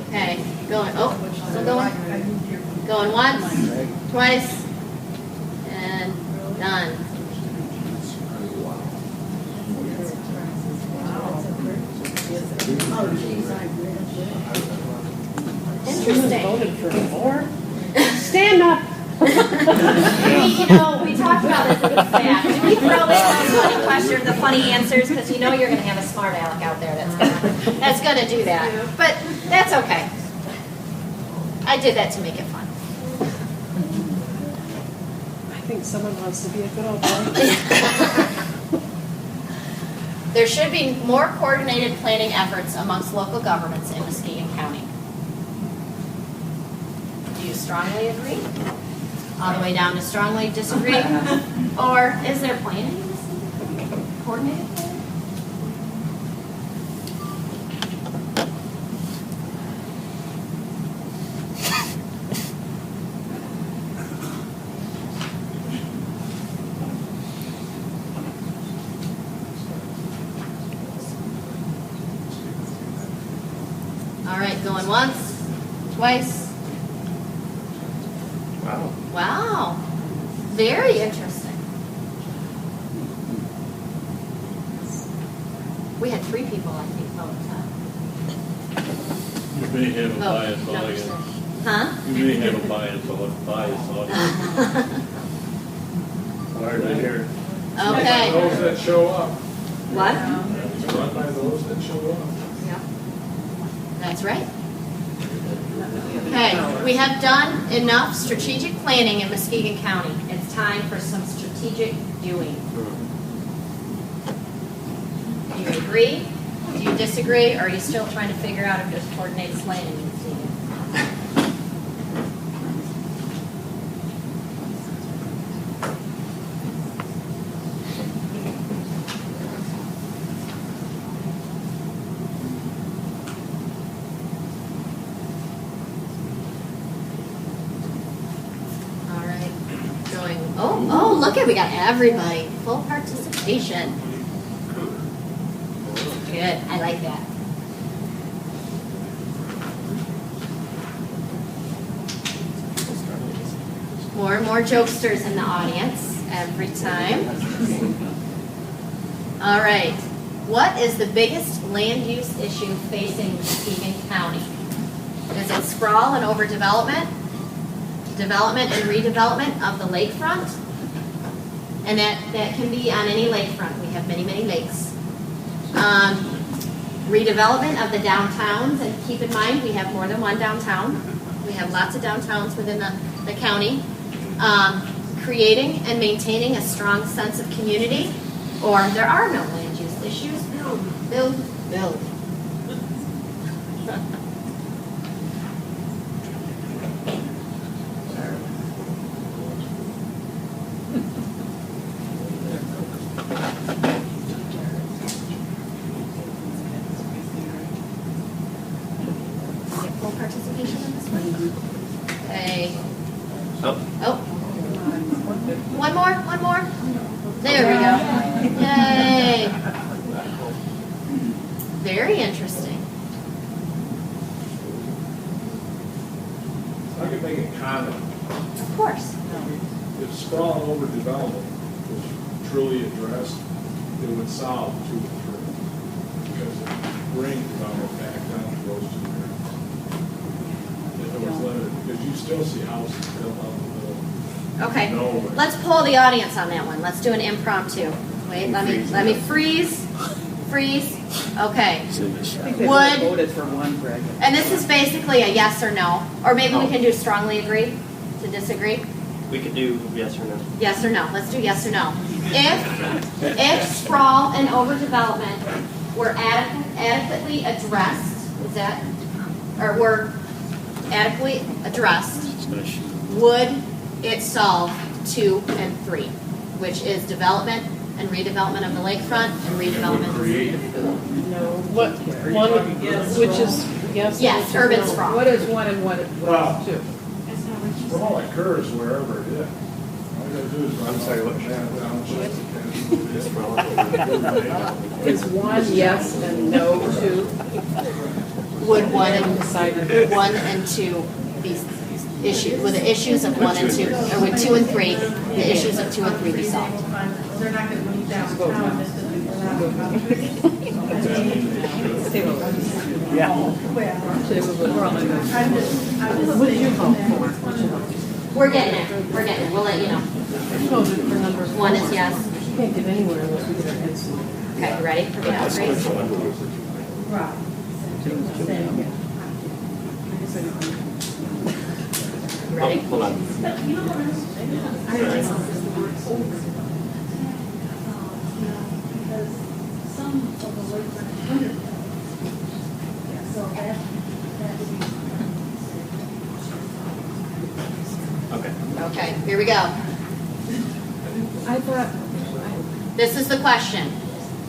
Okay, still going. Going once, twice, and done. Interesting. Voted for more? Stand up. We talked about this in staff. Do we throw in those funny questions, the funny answers, because you know you're going to have a smart aleck out there that's gonna do that. But that's okay. I did that to make it fun. I think someone wants to be a good old boy. There should be more coordinated planning efforts amongst local governments in Muskegon County. Do you strongly agree? All the way down to strongly disagree? Or is there planning? Coordinated planning? All right, going once, twice. Wow, very interesting. You may have a Oh, biased no, audience. Huh? You may have a biased audience. Hard to hear. Okay. Those that show up. What? It's run by those that show up. Yeah. That's right. Okay, we have done enough strategic planning in Muskegon County. It's time for some strategic doing. Do you agree? Do you disagree? Or are you still trying to figure out if there's coordinated planning in Muskegon? All right, going. Oh, look at, we got everybody. Full participation. Good, I like that. More and more jokesters in the audience every time. All right, what is the biggest land use issue facing Muskegon County? Is it sprawl and overdevelopment? Development and redevelopment of the lakefront? And that can be on any lakefront. We have many, many lakes. Redevelopment of the downtowns, and keep in mind we have more than one downtown. We have lots of downtowns within the county. Creating and maintaining a strong sense of community, or there are no land use issues. Build. Full participation in this one? Okay. Oh. One more. There we go. Yay. Very interesting. I could make a comment. Of course. If sprawl and overdevelopment was truly addressed, it would solve 2 and 3. Because it brings development back down to those 2 areas. If it was limited, because you still see houses built out in the middle. Okay. Nowhere. Let's poll the audience on that one. Let's do an impromptu. Wait, let me freeze. Okay. Would, Voted for one, Greg. and this is basically a yes or no, or maybe we can do strongly agree to disagree. We could do yes or no. Yes or no? Let's do yes or no. If sprawl and overdevelopment were adequately addressed, were adequately addressed, would it solve 2 and 3, which is development and redevelopment of the lakefront and redevelopment? No. What, one, which is yes? Yes, which is urban no. sprawl. What is one and what is Wow. 2? Sprawl occurs wherever it is. All you gotta do is run Is 1 yes and no 2? Would 1 and 2 be issued? Would the issues of 1 and 2, or would 2 and 3, the issues of 2 and 3 be solved? They're not gonna move downtown just to do Yeah. What did you vote for? We're getting it. We'll let you know. Voted for number 1 is yes. You can't get anywhere unless we get our heads. Okay, ready for the outbreak? Ready? Hold on. Okay, here we go. I thought, This is the question.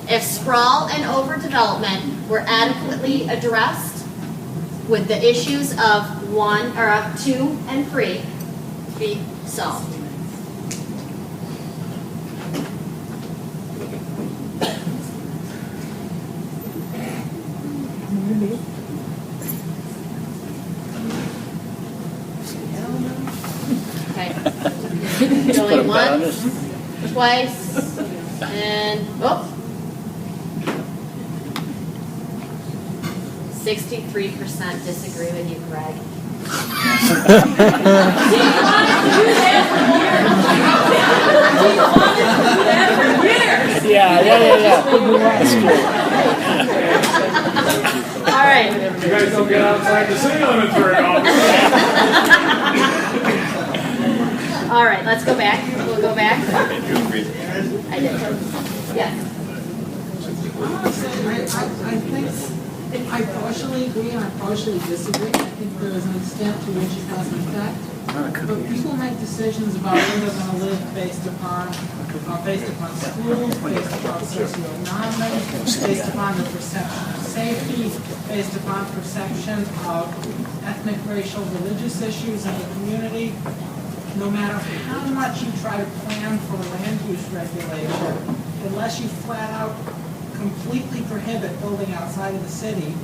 If sprawl and overdevelopment were adequately addressed, would the issues of 2 and 3 be solved? Okay. Going once, twice, and, oh. 63% disagree with you, Greg. Yeah. That's true. All right. You guys don't get outside the city limits very often. All right, let's go back. We'll go back. I did. Yes. I think I partially agree and I partially disagree. I think there is an extent to which it has an effect. But people make decisions about where they're going to live based upon schools, based upon socioeconomic, based upon the perception of safety, based upon perception of ethnic, racial, religious issues in the community. No matter how much you try to plan for land use regulation, unless you flat out completely prohibit building outside of the city,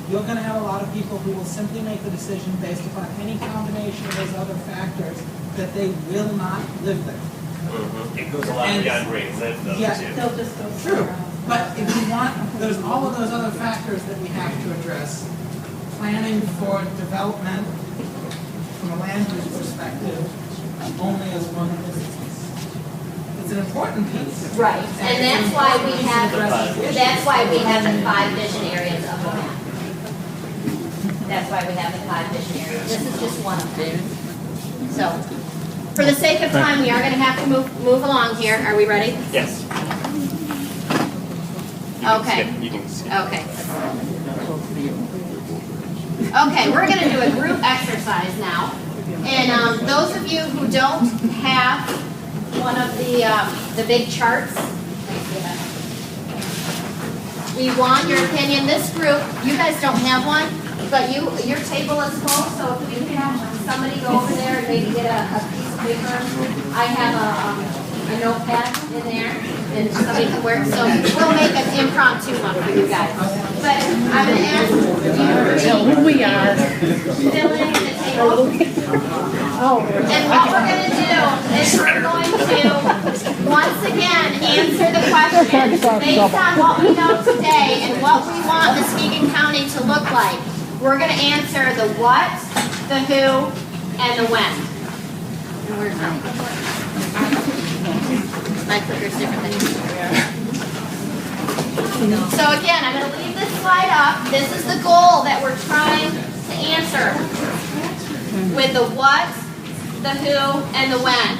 you're going to have a lot of people who will simply make the decision based upon any combination of those other factors that they will not live there. It goes a lot beyond where you live, though, Yeah. too. They'll just go True, somewhere else. but if you want, there's all of those other factors that we have to address. Planning for development from a land use perspective only as one piece. It's an important piece. Right, and that's why we have the 5 vision areas of the map. That's why we have the 5 vision areas. This is just one of them. So, for the sake of time, we are going to have to move along here. Are we ready? Yes. Okay. Okay. Okay, we're going to do a group exercise now. And those of you who don't have one of the big charts, we want your opinion. This group, you guys don't have one, but your table is full, so if you have somebody go over there and maybe get a piece of paper. I have a notepad in there, and somebody can work, so we'll make an impromptu one for you guys. But I'm going to ask you to Who we are. fill in the table. And what we're going to do is we're going to, once again, answer the questions based on what we know today and what we want Muskegon County to look like. We're going to answer the what, the who, and the when. And where's mine? My clicker's different than yours. So again, I'm going to leave this slide up. This is the goal that we're trying to answer with the what, the who, and the when.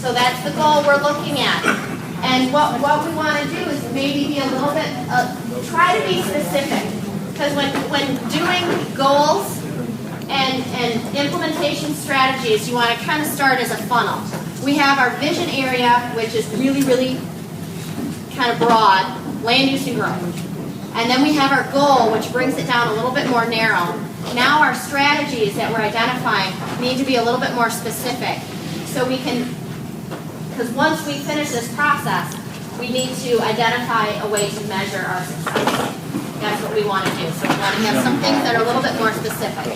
So that's the goal we're looking at. And what we want to do is maybe be a little bit, try to be specific. Because when doing goals and implementation strategies, you want to kind of start as a funnel. We have our vision area, which is really, really kind of broad, land use and growth. And then we have our goal, which brings it down a little bit more narrow. Now our strategies that we're identifying need to be a little bit more specific. So we can, because once we finish this process, we need to identify a way to measure our success. That's what we want to do. So we want to have some things that are a little bit more specific.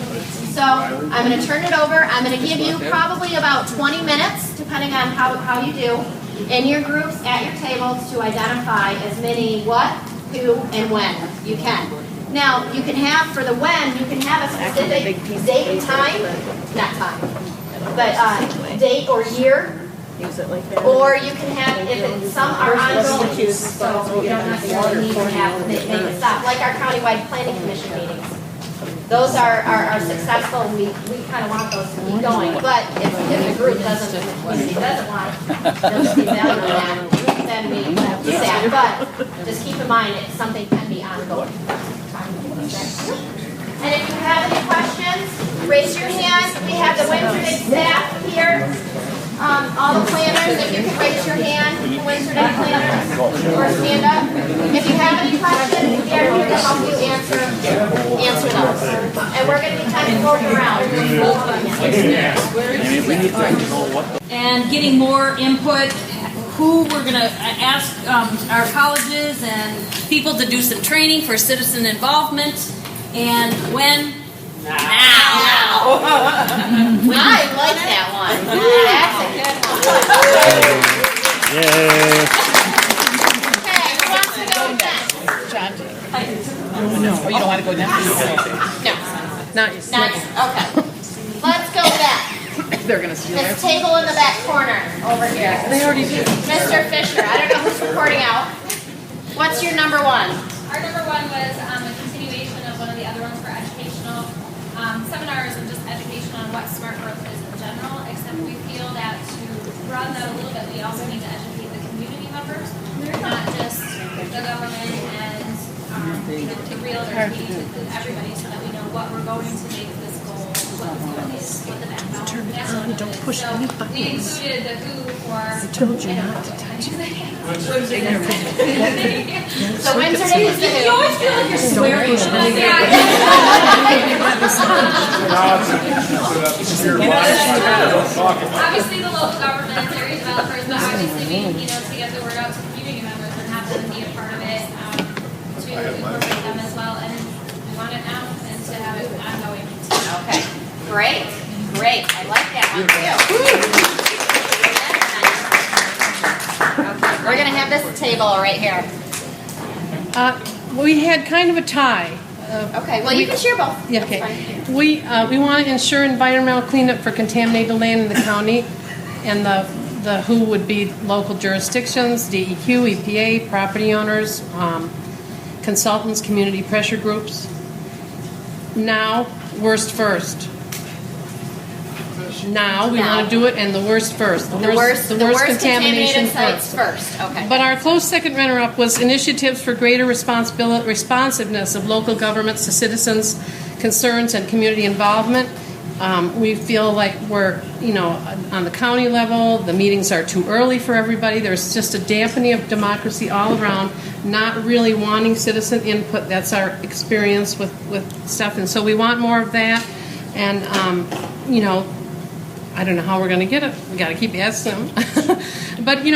So I'm going to turn it over. I'm going to give you probably about 20 minutes, depending on how you do, in your groups at your tables to identify as many what, who, and when you can. Now, you can have, for the when, you can have a specific date and time, not time, but date or year. Or you can have, some are ongoing, so you don't necessarily need to have, make it stop, like our countywide planning commission meetings. Those are successful, and we kind of want those to keep going, but if the group doesn't want, doesn't see value in that, then we do that, but just keep in mind, something can be ongoing. And if you have any questions, raise your hand. We have the Windsor Day staff here. All the planners, if you can raise your hand, the Windsor Day planners, or stand up. If you have any questions, we are here to help you answer those. And we're going to be kind of going around. And getting more input, who we're going to ask our colleges and people to do some training for citizen involvement, and when? Now. I like that one. That's a good one. Yay. Okay, who wants to go next? I do. Not Not yet, okay. Let's go back. They're gonna steal This it. table in the back corner, over here. They already did. Mr. Fisher, I don't know who's reporting out. What's your number one? Our number one was a continuation of one of the other ones for educational seminars and just education on what smart growth is in general, except we feel that to broaden that a little bit, we also need to educate the community members, not just the government and to reel it or to include everybody so that we know what we're going to make this goal, what the goal is, what the background is. Don't push any So we included the who for. I told you not to touch it. So Windsor is the who. You always feel like you're swearing. Obviously, the local governments, area developers, but obviously we, to get the word out to community members and have them be a part of it, to incorporate them as well, and we want it now and to have it ongoing. Okay, great. I like that one too. Okay, we're gonna have this table right here. We had kind of a tie. Okay, well you can share both. Yeah, That's okay. fine. We want to ensure environmental cleanup for contaminated land in the county, and the who would be local jurisdictions, DEQ, EPA, property owners, consultants, community pressure groups. Now, worst first. Now we want to do it, and the worst first. The worst contaminated sites first. Okay. But our close second runner-up was initiatives for greater responsiveness of local governments to citizens' concerns and community involvement. We feel like we're, on the county level, the meetings are too early for everybody. There's just a dampening of democracy all around, not really wanting citizen input. That's our experience with stuff. And so we want more of that. And, I don't know how we're going to get it. We got to keep asking them. But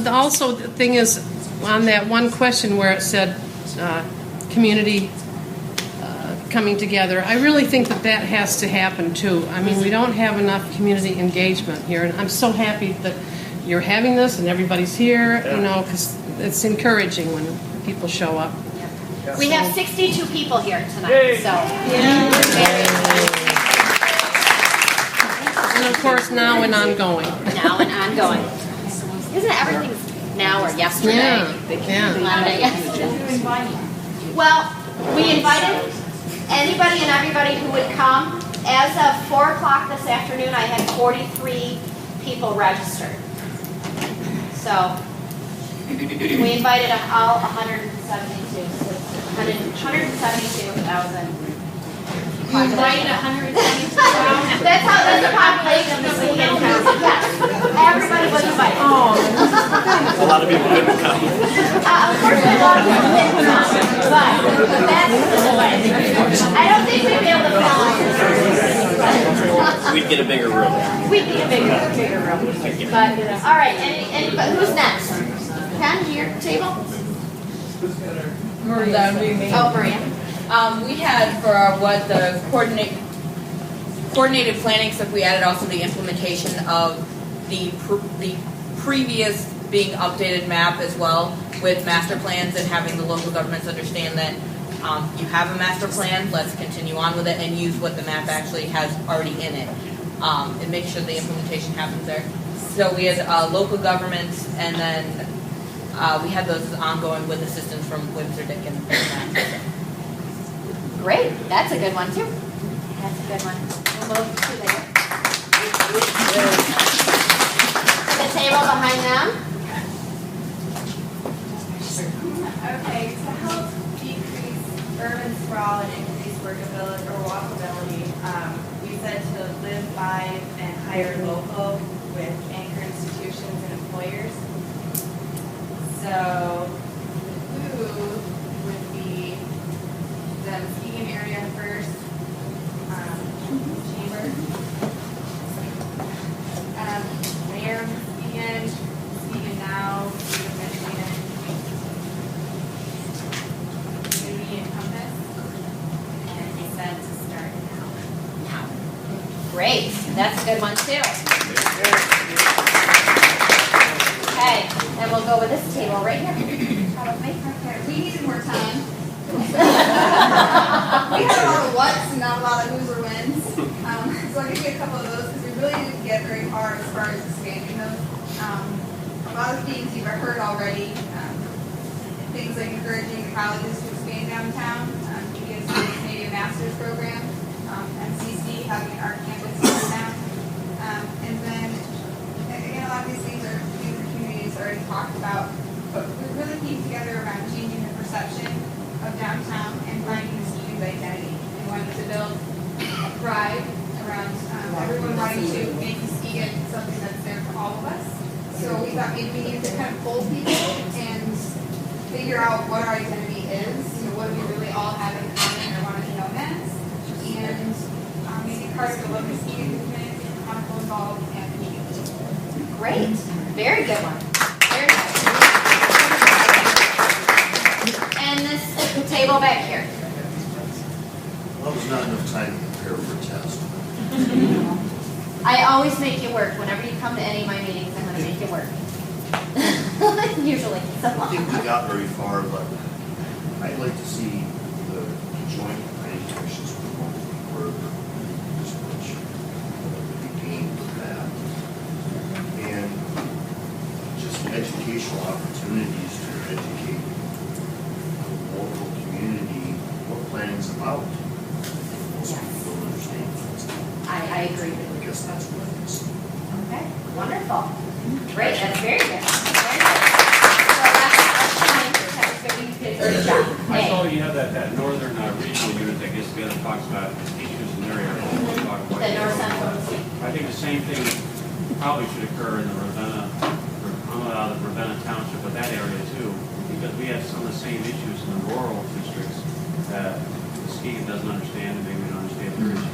also the thing is on that one question where it said community coming together. I really think that has to happen too. I mean, we don't have enough community engagement here, and I'm so happy that you're having this and everybody's here. Because it's encouraging when people show up. We have 62 people here tonight. So. And of course, now and ongoing. Isn't everything now or yesterday? Well, we invited anybody and everybody who would come. As of 4 o'clock this afternoon, I had 43 people registered. So we invited all 172,000. You invited 172,000? That's the population of the city and county. Yes. Everybody was invited. A lot of people couldn't come. Of course, a lot of people didn't come, but that's I don't think we'd be able to fill it. We'd get a bigger room. We'd be a bigger room. But all right, but who's next? Ken, to your table. That would be me. Oh, Maria. We had for our the coordinated planning stuff. We added also the implementation of the previous being updated map as well with master plans and having the local governments understand that you have a master plan. Let's continue on with it and use what the map actually has already in it, and make sure the implementation happens there. So we had local governments, and then we had those ongoing with assistance from WMSRDC and that. Great, that's a good one too. That's a good one. We'll move to the table behind them. Okay, to help decrease urban sprawl and increase workability or walkability, we said to live by and hire local with anchor institutions and employers. So who would be the Muskegon area first, chamber, mayor of Muskegon, Muskegon Now, State of Michigan, Community and Compass, and he said to start now. Great, that's a good one too. Okay, and we'll go with this table right here. We needed more time. We had a lot of whats and not a lot of who's or whens. So I'll give you a couple of those because we really didn't get very far as far as expanding those. A lot of things you've heard already. Things like encouraging the colleges to expand downtown, maybe a master's program, MCC having our campus downtown. And then, again, a lot of these things are things the community's already talked about, but we really came together around changing the perception of downtown and finding Muskegon's identity. We wanted to build a pride around everyone wanting to make Muskegon something that's there for all of us. So we thought maybe we needed to kind of pull people and figure out what our identity is, what do we really all have in common or want to be known as, and making part of the local Muskegon movement, Chronicle involved, and community. Great. Very good one. Very good. And this table back here. Well, there's not enough time to prepare for a test. I always make you work. Whenever you come to any of my meetings, I'm going to make you work. Usually. So. I think we got very far, but I'd like to see the joint planning commissions promote further this much be gained with that. And just educational opportunities to educate the local community what planning's about. Most people don't understand things. I agree with you. I guess that's what it is. Okay. Wonderful. Great. That's very good. Very good. So that's fine. You did a great job. I saw you have that northern regional unit that gets together and talks about issues in their area. The North Central. I think the same thing probably should occur in the Ravenna, I'm out of Ravenna Township, but that area too, because we have some of the same issues in the rural districts that Muskegon doesn't understand, and maybe we don't understand their issues.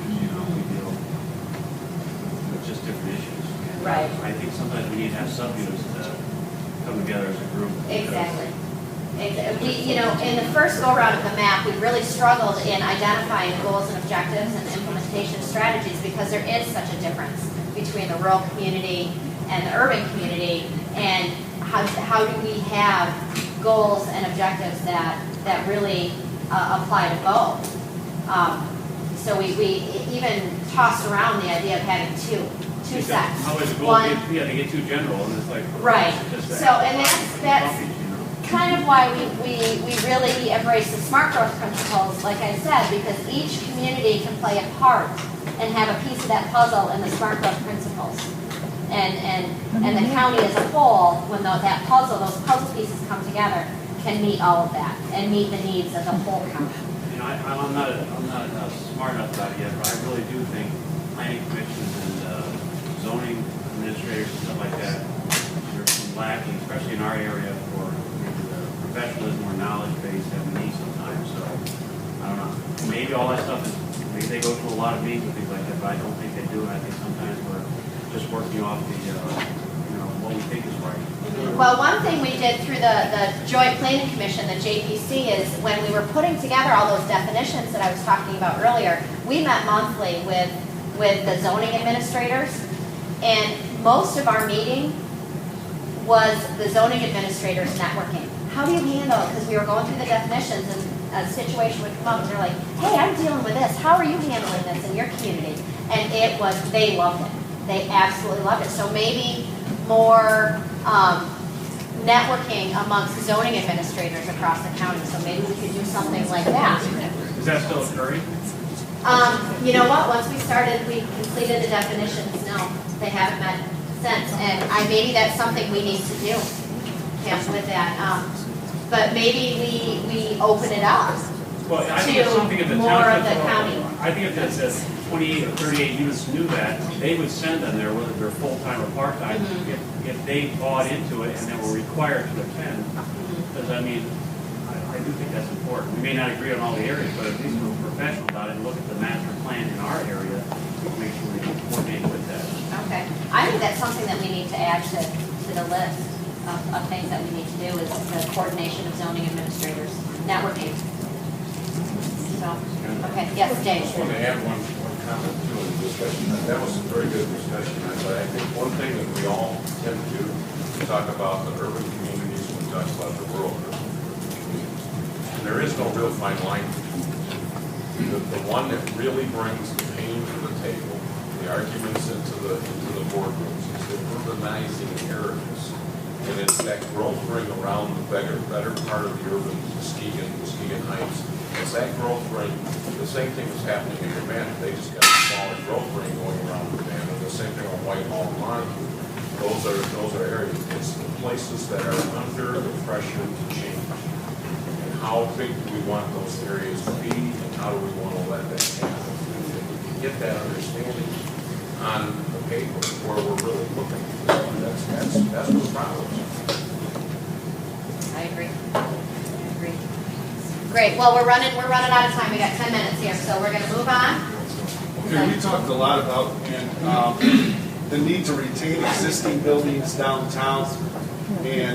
We deal with just different issues. Right. I think sometimes we need to have subunits to come together as a group. Exactly. We, in the first go-around of the map, we really struggled in identifying goals and objectives and implementation strategies because there is such a difference between the rural community and the urban community, and how do we have goals and objectives that really apply to both. So we even tossed around the idea of having two sets. Otherwise, the goal One, to get too general, and it's like right. just So, and that's kind of why we really embrace the smart growth principles, like I said, because each community can play a part and have a piece of that puzzle in the smart growth principles. And the county as a whole, when those puzzle pieces come together, can meet all of that and meet the needs of the whole county. I'm not smart enough about it yet, but I really do think planning commissions and zoning administrators and stuff like that are lacking, especially in our area, for the professionalism or knowledge base that we need sometimes. So I don't know. Maybe all that stuff is, maybe they go to a lot of meetings and things like that, but I don't think they do. And I think sometimes we're just working off the what we think is right. Well, one thing we did through the Joint Planning Commission, the JPC, is when we were putting together all those definitions that I was talking about earlier, we met monthly with the zoning administrators, and most of our meeting was the zoning administrators networking. How do you handle it? Because we were going through the definitions, and a situation would come up, and they're like, hey, I'm dealing with this. How are you handling this in your community? And they loved it. They absolutely loved it. So maybe more networking amongst zoning administrators across the county. So maybe we could do something like that. Is that still occurring? You know what? Once we started, we completed the definitions. No, they haven't met since. And maybe that's something we need to do, Kim, with that. But maybe we open it up to more of the county. I think if that's 28 or 38 units knew that, they would send them there, whether they're full-time or part-time, if they bought into it and they were required to attend. Because, I do think that's important. We may not agree on all the areas, but at least we're professional about it and look at the master plan in our area to make sure we can coordinate with that. Okay. I think that's something that we need to add to the list of things that we need to do is the coordination of zoning administrators, networking. So, okay. Yes, Dave. I just want to add one comment to the discussion. That was a very good discussion. But I think one thing that we all tend to do is talk about the urban communities and we talk about the rural communities. And there is no real fine line. The one that really brings the pain to the table, the arguments into the boardrooms, is the urbanizing areas. And it's that growth ring around the better part of the urban Muskegon Heights. It's that growth ring, the same thing is happening in Urbana. They just got a smaller growth ring going around Urbana. The same thing on Whitehall and Montague. Those are areas. It's the places that are under the pressure to change. And how big do we want those areas to be, and how do we want to let that happen? If we can get that understanding on the paper where we're really looking, that's what the problem is. I agree. Great. Well, we're running out of time. We got 10 minutes here, so we're going to move on. Okay, we talked a lot about the need to retain existing buildings downtown, and